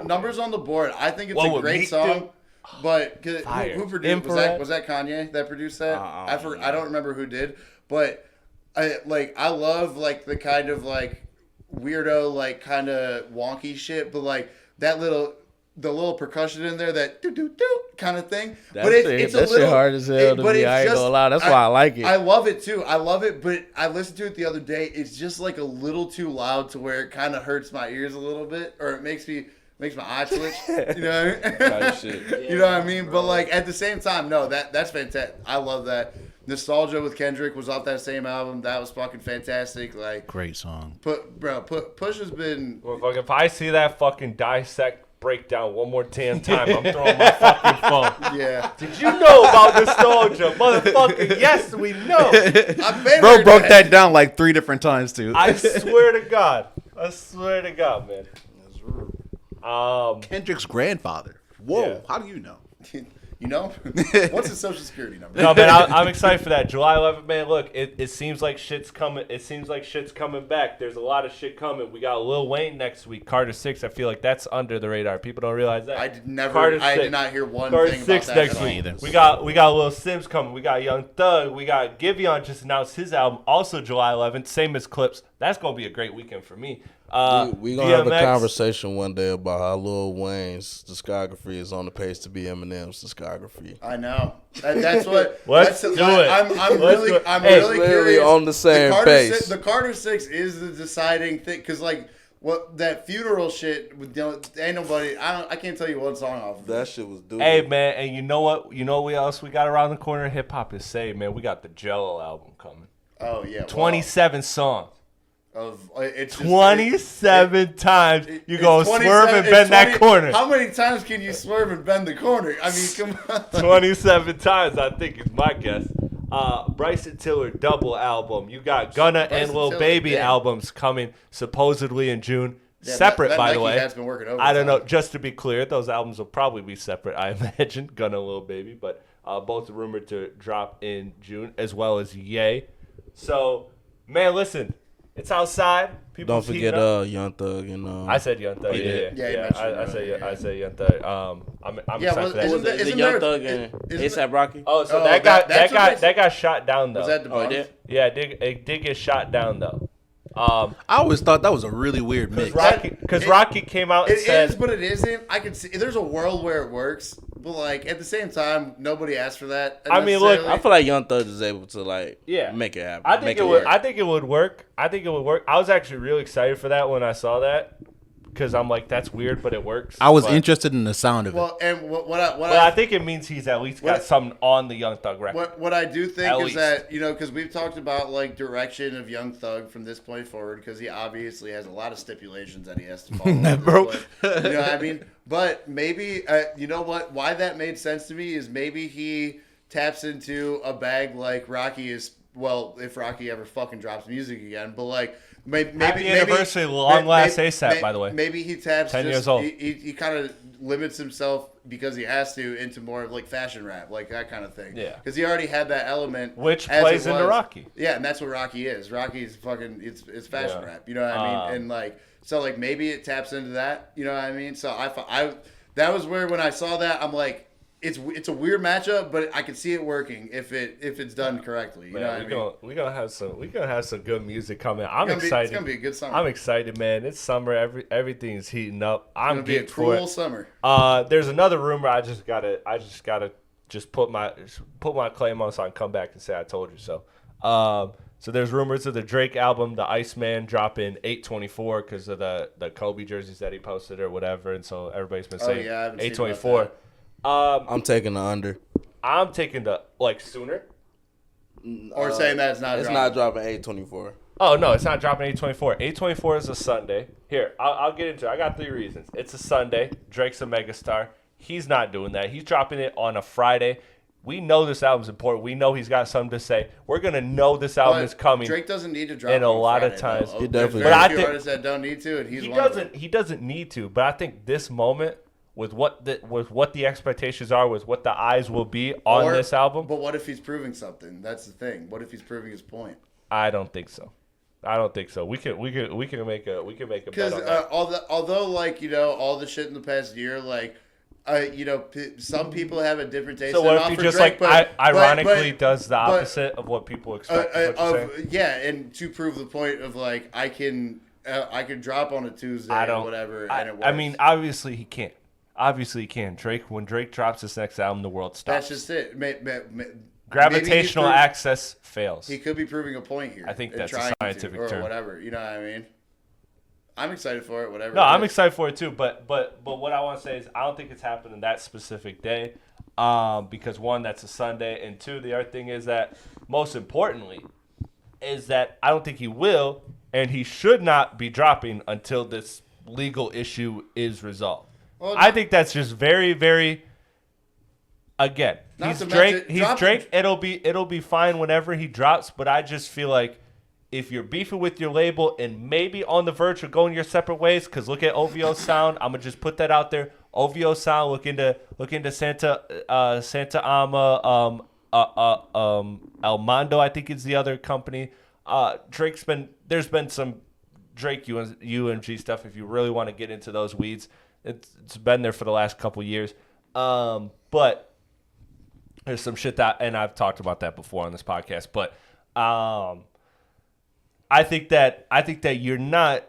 Numbers on the Board. I think it's a great song. But who produced was that Kanye that produced that? I don't remember who did, but I love like the kind of like weirdo like kind of wonky shit, but like the little percussion in there, that do do do kind of thing. But it's a little shit hard as hell to me. I ain't gonna lie. That's why I like it. I love it too. I love it, but I listened to it the other day. It's just like a little too loud to where it kind of hurts my ears a little bit, or it makes my eyes twitch. You know what I mean? You know what I mean? But like at the same time, no, that's fantastic. I love that. Nostalgia with Kendrick was off that same album. That was fucking fantastic. Like great song. Push has been. Well, fuck, if I see that fucking dissect breakdown one more damn time, I'm throwing my fucking phone. Yeah. Did you know about Nostalgia, motherfucker? Yes, we know. Bro broke that down like 3 different times too. I swear to God, man. Kendrick's grandfather. Whoa, Yeah. how do you know? You know? What's his social security number? No, man, I'm excited for that. July 11th, man. Look, it seems like shit's coming. It seems like shit's coming back. There's a lot of shit coming. We got Lil Wayne next week. Carter 6. I feel like that's under the radar. People don't realize that. I did never. Carter I 6. did not hear one Carter thing 6 about that. next at all. week. Either. We got Lil Sims coming. We got Young Thug. We got Giveon just announced his album, also July 11th. Same as Clipse. That's gonna be a great weekend for me. We gonna have a DMX. conversation one day about how Lil Wayne's discography is on the pace to be Eminem's discography. I know. That's what. Let's that's, do it. I'm Let's do really, it. I'm Hey, really literally curious. on the same pace. The Carter 6 is the deciding thing, because like what that funeral shit. With, ain't nobody. I can't tell you one song off. Of That it. shit was due. Hey, man, and you know what? You know what else we got around the corner? Hip hop is saved, man. We got the Jello album coming. Oh yeah. 27 songs. It's just, 27 times you it's go 27 swerve and it's bend that 20 corner. How many times can you swerve and bend the corner? I mean, come on. 27 times, I think, is my guess. Bryson Tiller double album. You got Gunna and Bryson Lil Tiller, Baby damn. albums coming supposedly in June. Yeah, Separate, that by Nike the way. hat's been working I don't know. overtime. Just to be clear, those albums will probably be separate, I imagine. Gunna and Lil Baby, but both rumored to drop in June, as well as Ye. So, man, listen, it's outside. People Don't forget Young Thug and I said Young Thug. you Yeah, did? Yeah, you yeah. mentioned I it said earlier, I yeah. said Young Thug. I'm Yeah, excited well, for that. isn't that- the isn't Young there- Thug and isn't ASAP Rocky. Oh, so Oh, that got that's what makes- that got shot down though. Was that the Oh, it did? Yeah, it did get shot down though. I always thought that was a really weird mix. Because Rocky came out and It said, is, but it isn't. I can see there's a world where it works, but like at the same time, nobody asked for that. I mean, look, necessarily. I feel like Young Thug is able to like Yeah. make it happen. I think Make it would. work. I think it would work. I was actually really excited for that when I saw that because I'm like, that's weird, but it works. I was But- interested in the sound of it. well, and what But I think it means he's at least got What- something on the Young Thug record. what I do think At is least. that because we've talked about like direction of Young Thug from this point forward, because he obviously has a lot of stipulations that he has to follow. at this Bro. point. You know what I mean? But maybe you know what? Why that made sense to me is maybe he taps into a bag like Rocky is. Well, if Rocky ever fucking drops music again, but like maybe Happy anniversary, long last ASAP, by the way. Maybe he taps 10 just, years old. He kind of limits himself because he has to into more of like fashion rap, like that kind of thing. Yeah. Because he already had that element, Which as plays it into was. Rocky. Yeah, and that's what Rocky is. Rocky's fucking it's fashion Yeah. rap. You know what I mean? And like so like maybe it taps into that. You know what I mean? So I that was where when I saw that I'm like. It's a weird matchup, but I can see it working if it's done correctly. You know what I mean? We're gonna have some good music coming. I'm It's excited. gonna be a good summer. I'm excited, man. It's summer. Everything's heating up. It's gonna I'm be a geeked for cruel it. summer. There's another rumor. I just gotta put my claim on so I can come back and say I told you so. So there's rumors of the Drake album, the Iceman, dropping 8/24 because of the Kobe jerseys that he posted or whatever, and so everybody's been saying yeah, I haven't seen 8/24. about I'm taking the under. I'm taking the sooner. Or saying that it's not. It's dropping. not dropping 8/24. Oh no, it's not dropping 8/24. 8/24 is a Sunday. Here, I'll get into it. I got 3 reasons. It's a Sunday. Drake's a megastar. He's not doing that. He's dropping it on a Friday. We know this album's important. We know he's got something to say. We're gonna know this album But is coming. Drake doesn't need to drop. And a on lot of Friday, times- though. He There's definitely very But I few think- artists that don't need to, and he's He one of them. doesn't. He doesn't need to. But I think this moment, with what the expectations are, with what the eyes will be on Or- this album, But what if he's proving something? That's the thing. What if he's proving his point? I don't think so. We can make a bet Because on that. although like all the shit in the past year, like some people have a different taste. So what in if he for just Drake, ironically but- does the opposite of what people expect? is what you're saying? yeah, and to prove the point of like I can drop on a Tuesday or whatever, and it works. I mean, obviously he can't. Obviously he can. When Drake drops his next album, the world stops. that's just it. Gravitational maybe access fails. he could be proving a point here. I think and that's a trying to, scientific or term. whatever. You know what I mean? I'm excited for it. Whatever. No, it I'm is. excited for it too. But what I want to say is I don't think it's happening that specific day, because one, that's a Sunday, and two, the other thing is that most importantly, is that I don't think he will, and he should not be dropping until this legal issue is resolved. Well, I think that's just very, very. Again, Not he's to Drake. mention- He's dropping- Drake. It'll be fine whenever he drops. But I just feel like if you're beefing with your label and maybe on the verge of going your separate ways, because look at OVO Sound. I'm gonna just put that out there. OVO Sound. Look into Santa Ama. El Mondo, I think, is the other company. There's been some Drake UMG stuff. If you really want to get into those weeds, it's been there for the last couple years. But there's some shit that, and I've talked about that before on this podcast. But I think that you're not.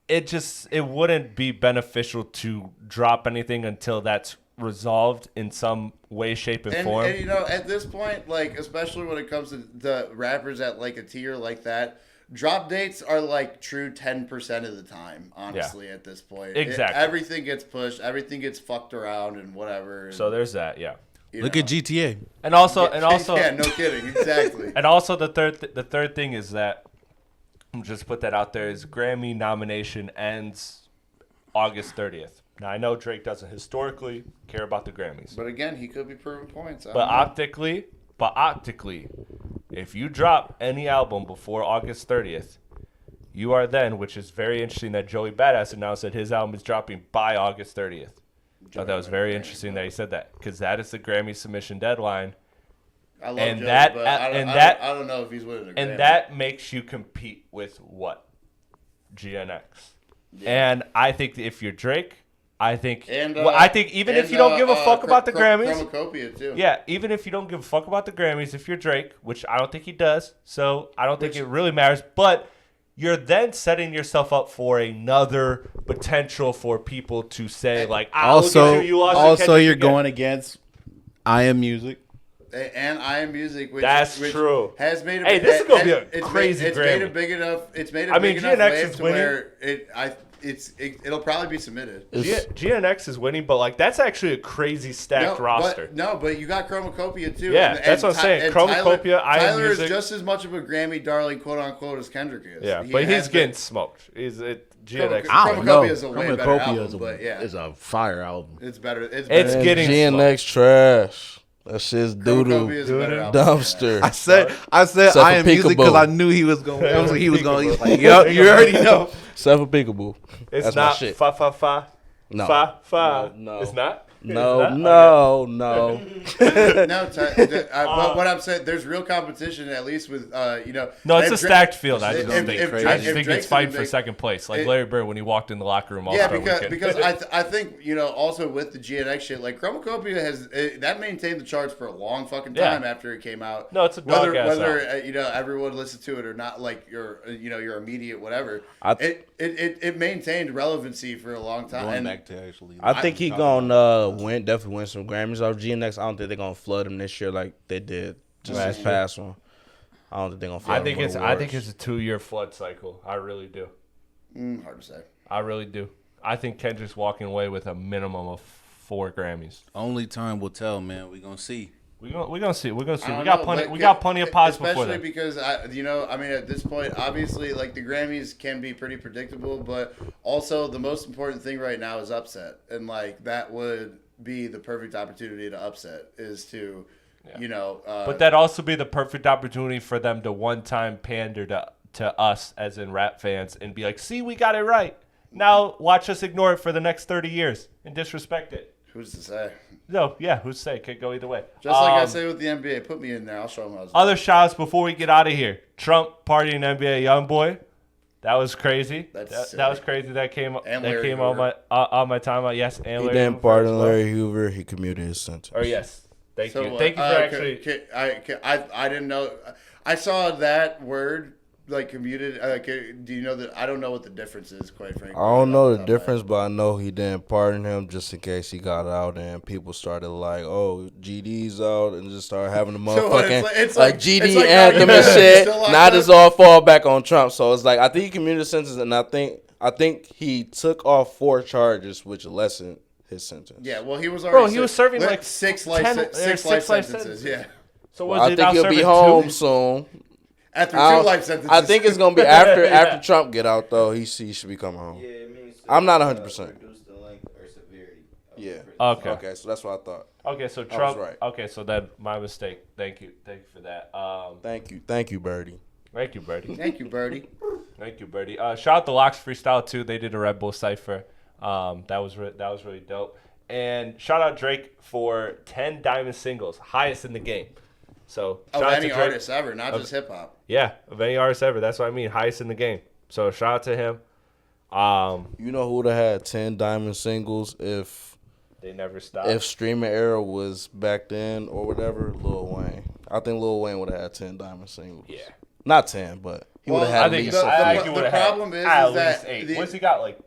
It wouldn't be beneficial to drop anything until that's resolved in some way, shape, and form. And at this point, like, especially when it comes to the rappers at like a tier like that, drop dates are like true 10% of the time, honestly, at this point. Exactly. Everything gets pushed, everything gets fucked around and whatever. So there's that, yeah. Look at GTA. And also yeah, no kidding, exactly. And also the third thing is that, just put that out there, is Grammy nomination ends August 30th. Now, I know Drake doesn't historically care about the Grammys. But again, he could be proving points. But optically, if you drop any album before August 30th, you are then, which is very interesting that Joey Badass announced that his album is dropping by August 30th. I thought that was very interesting that he said that, because that is the Grammy submission deadline. I love and Joey, that, but I don't know if he's winning a Grammy. And that makes you compete with what? GNX. Yeah. And I think if you're Drake, I think even if you don't give a fuck about the Grammys, Chromacopia too. Yeah, even if you don't give a fuck about the Grammys, if you're Drake, which I don't think he does, so I don't think it really matters, but you're then setting yourself up for another potential for people to say, like, also you're again. going against I Am Music. And I Am Music, which true. Has made a, hey, this is gonna be a crazy it's Grammy. Made a big enough. It's made a big enough wave to where it'll probably be submitted. GNX is winning, but like that's actually a crazy stacked roster. But you got Chromacopia too. Yeah, that's what I'm saying. Chromacopia, Tyler is just as much of a Grammy darling, quote unquote, as Kendrick is. Yeah, but he's getting smoked. GNX. Chromacopia is a way better album, but yeah, it's a fire album. It's better. It's getting GNX trash. That shit's doo-doo. Dumpster. I said I Am Music because I knew he was going. He was going. He's like, yep, you already know. Self-applicable. It's That's not my shit. Fa. No. Fa. No. It's not? No. No. What I'm saying, there's real competition, at least with No, it's a stacked field. I just think it's fighting for big, second place, like Larry Bird when he walked in the locker room. Yeah, because I think also with the GNX shit, like Chromacopia that maintained the charts for a long fucking time after it came out. No, it's a dog ass whether everyone listened to it or not, like your immediate whatever. It maintained relevancy for a long time. Going back to actually, I think he gonna definitely win some Grammys off GNX. I don't think they're gonna flood him this year like they did just this past one. I don't think they're gonna flood him. I think it's a 2-year flood cycle. I really do. Hard to say. I really do. I think Kendrick's walking away with a minimum of 4 Grammys. Only time will tell, man. We're gonna see. We're gonna see. We got plenty of pods before that. Especially because at this point, obviously, like the Grammys can be pretty predictable, but also the most important thing right now is upset, and like that would be the perfect opportunity to upset is to, but that'd also be the perfect opportunity for them to one-time pander to us as in rap fans and be like, see, we got it right. Now watch us ignore it for the next 30 years and disrespect it. Who's to say? No, yeah, who's to say? Could go either way. Just like I say with the NBA, put me in there. I'll show them how it's done. Other shots before we get out of here. Trump partying NBA YoungBoy. That was crazy. That was crazy. That came on my timeline. Yes, and he Larry didn't pardon Larry Hoover. He commuted his sentence. Oh yes, thank you for actually. I didn't know. I saw that word like commuted. Do you know that? I don't know what the difference is, quite frankly. I don't know the difference, but I know he didn't pardon him just in case he got out and people started like, oh, GD's out, and just started having the motherfucking it's like GD anthem and shit. Now this all fall back on Trump. So it's like I think he commuted his sentence, and I think he took off 4 charges, which lessened his sentence. Yeah, well, he was already. He was serving like 6 life sentences. Yeah. So I think he'll be home soon. After 2 life sentences. I think it's gonna be after Trump get out though. He should be coming home. Yeah, it means I'm not 100%. Reduce the length or severity. Yeah. Okay, so that's what I thought. Okay, so Trump. Right. Okay, so then my mistake. Thank you for that. Thank you, Birdie. Thank you, Birdie. Thank you, Birdie. Thank you, Birdie. Shout out to Locks Freestyle too. They did a Red Bull cipher. That was really dope. And shout out Drake for 10 diamond singles, highest in the game. So Of shout out any to Drake. artist ever, not just hip hop. Yeah, of any artist ever. That's what I mean. Highest in the game. So shout out to him. You know who would have had 10 diamond singles if They never stopped. if streaming era was back then or whatever? Lil Wayne. I think Lil Wayne would have had 10 diamond singles. Yeah. Not 10, but he would have had I at think least. I think he the would've had problem is at that least 8. the- What's he got? Like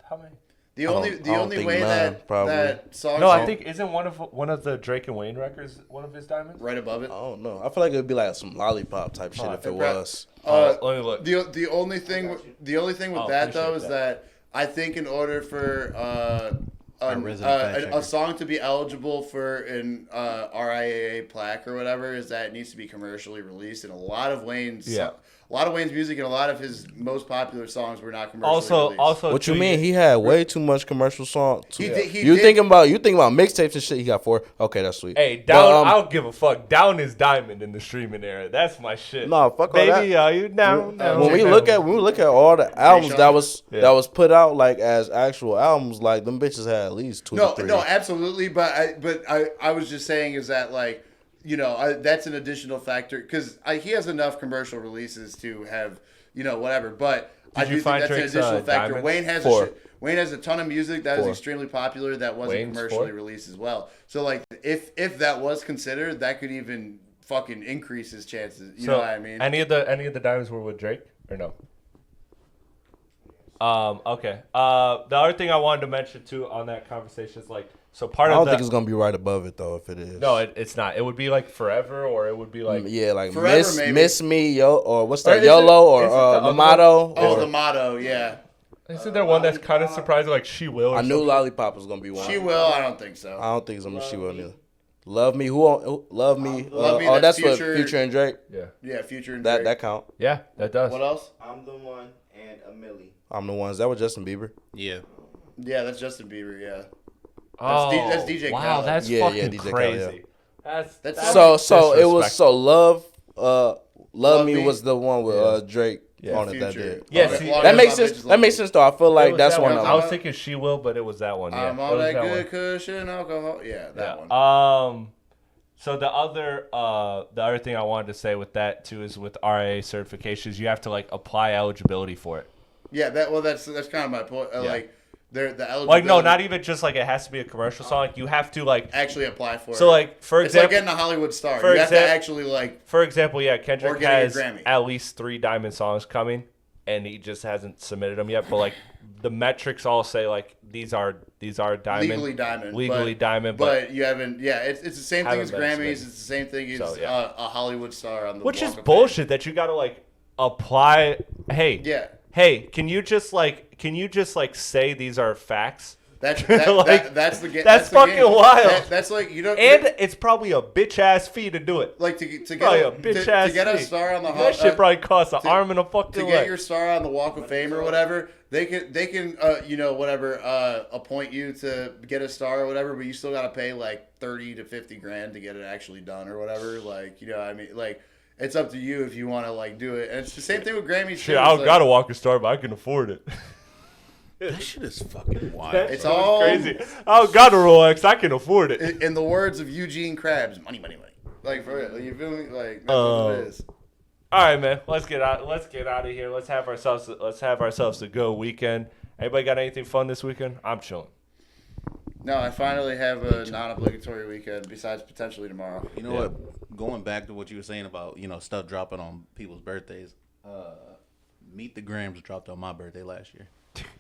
how many? The I only don't think way none, that probably. that songs No, I think isn't one of the Drake and Wayne records one of his diamonds? right above it. I don't know. I feel like it would be like some lollipop type shit if it was. Let me look. The only thing with Oh, that though appreciate is that I think in order for resident fact a checker. song to be eligible for an RIAA plaque or whatever is that it needs to be commercially released, and a lot of Wayne's music and a lot of his most popular songs were not commercially released. Also, What you too, mean? He had way too much commercial songs. He You did- thinking about mixtapes and shit? He got 4. Okay, that's sweet. Hey, Down. But, I don't give a fuck. Down is diamond in the streaming era. That's my shit. No, fuck all Baby, that. are you down? when we look at all the albums that was Yeah. that was put out like as actual albums, like them bitches had at least 2 to 3. No, absolutely. But I was just saying is that like that's an additional factor because he has enough commercial releases to have whatever. But I you do think find that's Drake's, an additional factor. Diamonds? Wayne has a ton of music that is 4. extremely popular that wasn't Wayne's commercially 4? released as well. So like if that was considered, that could even fucking increase his chances. You know what I mean? Any of the diamonds were with Drake or no? Okay. The other thing I wanted to mention too on that conversation is like so part I of don't the think it's gonna be right above it though. If it is, no, it's not. It would be like forever, or it would be like yeah, like Forever, maybe. miss me, yo, or what's Or that, is it- YOLO, or is it the other the one? motto? Oh, or- the motto, yeah. Isn't there one that's kind of surprising, like She Will? Or I knew something? Lollipop was gonna be one. She will. I don't think so. I don't think it's gonna be She Will neither. Love me, who Love me? Love Me, Oh, that's that's what Future- Future and Drake. Yeah, Yeah, Future and That Drake. that count. yeah, that does. What else? I'm the one and a milli. I'm the ones that was Justin Bieber. Yeah. Yeah, that's Justin Bieber. Yeah. Oh, that's DJ wow, Khaled. that's Yeah, fucking DJ Khaled, crazy. That's So it was disrespectful. Love Me Me. was the one with Drake Yeah. on it that Future. did. Yeah, Okay. see, Long That as makes my sense. bitches That love makes me. sense though. I feel It like was that's that one one. of I was them. thinking She Will, but it was that one. Yeah, I'm it all was that that good one. cushion alcohol. Yeah, that Yeah. one. So the other thing I wanted to say with that too is with RA certifications, you have to like apply eligibility for it. Yeah, that's kind of my point. Yeah. Like, they're the eligibility. Like no, not even just like it has to be a commercial song. Like you have to like actually apply for it. so like for it's like example, getting a Hollywood star. for You have to exam- actually like. for example, yeah, Or Kendrick getting a has Grammy. at least 3 diamond songs coming, and he just hasn't submitted them yet. But like the metrics all say like these are diamond, Legally diamond. but But you haven't. Yeah, it's the same thing Haven't as been Grammys. submitted. It's the same thing as So, yeah. a Hollywood star on the. which is Walk of bullshit that you got to like apply. Hey, Fame. Yeah. hey, can you just like say these are facts? That's Like, that's the game. that's the fucking game. wild. That's like you don't. And it's probably a bitch ass fee to do it. like to Probably a get bitch to ass get a fee. star on the That shit probably costs an arm and a to fucking get leg. your star on the Walk of Fame or whatever, they can appoint you to get a star or whatever, but you still got to pay like 30 to 50 grand to get it actually done or whatever. Like, I mean, like it's up to you if you want to like do it. And it's the same thing with Grammys. Shit, too. I It's don't like, gotta walk a star, but I can afford it. That shit is fucking wild. It's all Crazy. I don't got a Rolex, I can afford it. in the words of Eugene Krabs, money, money, money. Like for real, you feel me? Like that's what it is. All right, man. Let's get out of here. Let's have ourselves a good weekend. Anybody got anything fun this weekend? I'm chilling. No, I finally have a non-obligatory weekend besides potentially tomorrow. You know what? Going back to what you were saying about stuff dropping on people's birthdays. Meet the Grams dropped on my birthday last year.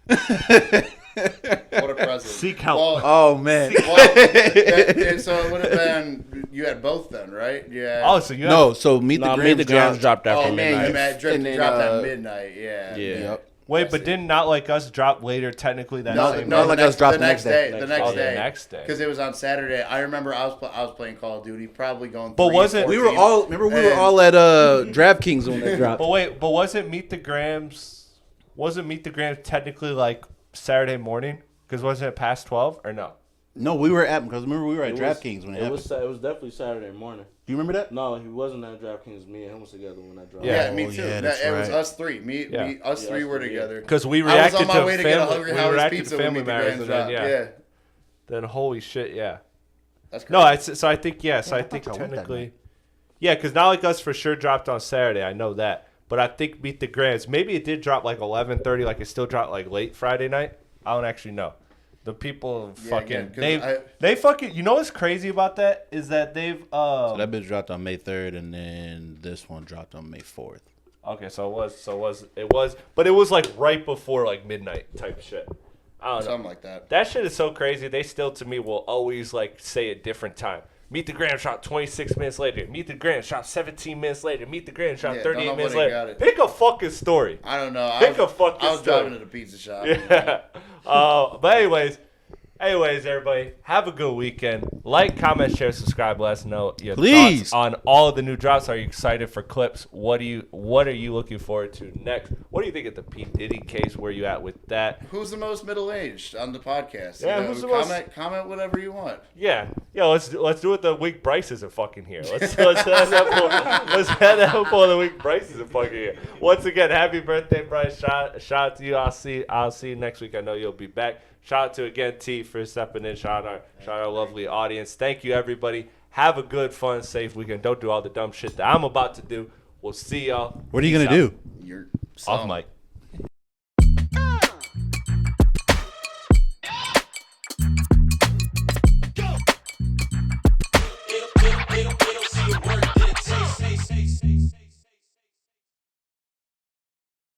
What a present. Seek help. Well, Oh man. so it would have been you had both then, right? Yeah. Oh, so you have, No, so Meet the No, Grams Meet the Grams dropped after Oh man, midnight. you dropped And then, at midnight. Yeah. Yeah. wait, but didn't Not Like Us drop later technically that No, same Not day? Like Us dropped the next day. The next Oh, the day. next day. Because it was on Saturday. I remember I was playing Call of Duty, probably going. But 3, wasn't- 14. We were all at DraftKings when that dropped. But wait, but wasn't Meet the Grams technically like Saturday morning? Because wasn't it past 12 or no? No, we were at because remember we were at DraftKings when it happened. It was definitely Saturday morning. Do you remember that? No, he wasn't at DraftKings. Me and him was together when I dropped. Yeah, Oh, me too. yeah, That- that's it was right. us three. Us three were together. Because we I was reacted on my way to to get a family. Hungry We Howie's reacted pizza to when family Meet the matters, and Grams then dropped. then holy shit, yeah. That's crazy. No, so I think yes, I think I went that technically, night. yeah, because Not Like Us for sure dropped on Saturday. I know that, but I think Meet the Grams maybe it did drop like 11:30, like it still dropped like late Friday night. I don't actually know. The people fucking again, 'cause they fucking you know what's crazy about that is that they've So that bitch dropped on May 3rd, and then this one dropped on May 4th. okay, so it was, but it was like right before like midnight type shit. I don't know. Something like that. That shit is so crazy. They still, to me, will always like say a different time. Meet the Grand shot 26 minutes later. Meet the Grand shot 17 minutes later. Meet the Grand shot Yeah, 38 don't know minutes when they later. got it. Pick a fucking story. I don't know. Pick a fucking I was story. driving to the pizza shop. Yeah. But anyways, everybody, have a good weekend. Like, comment, share, subscribe. Let us know your Please. thoughts on all of the new drops. Are you excited for Clipse? What are you looking forward to next? What do you think of the P Diddy case? Where you at with that? Who's the most middle-aged on the podcast? Yeah, who's the most- Comment whatever you want. Yeah, let's do it. The week Bryce isn't fucking here. Let's have that for the week Bryce isn't fucking here. Once again, happy birthday, Bryce! Shout out to you. I'll see you next week. I know you'll be back. Shout out to again T for stepping in. Shout out our lovely audience. Thank you everybody. Have a good, fun, safe weekend. Don't do all the dumb shit that I'm about to do. We'll see y'all. What are you Peace gonna out. do? You're Off mic.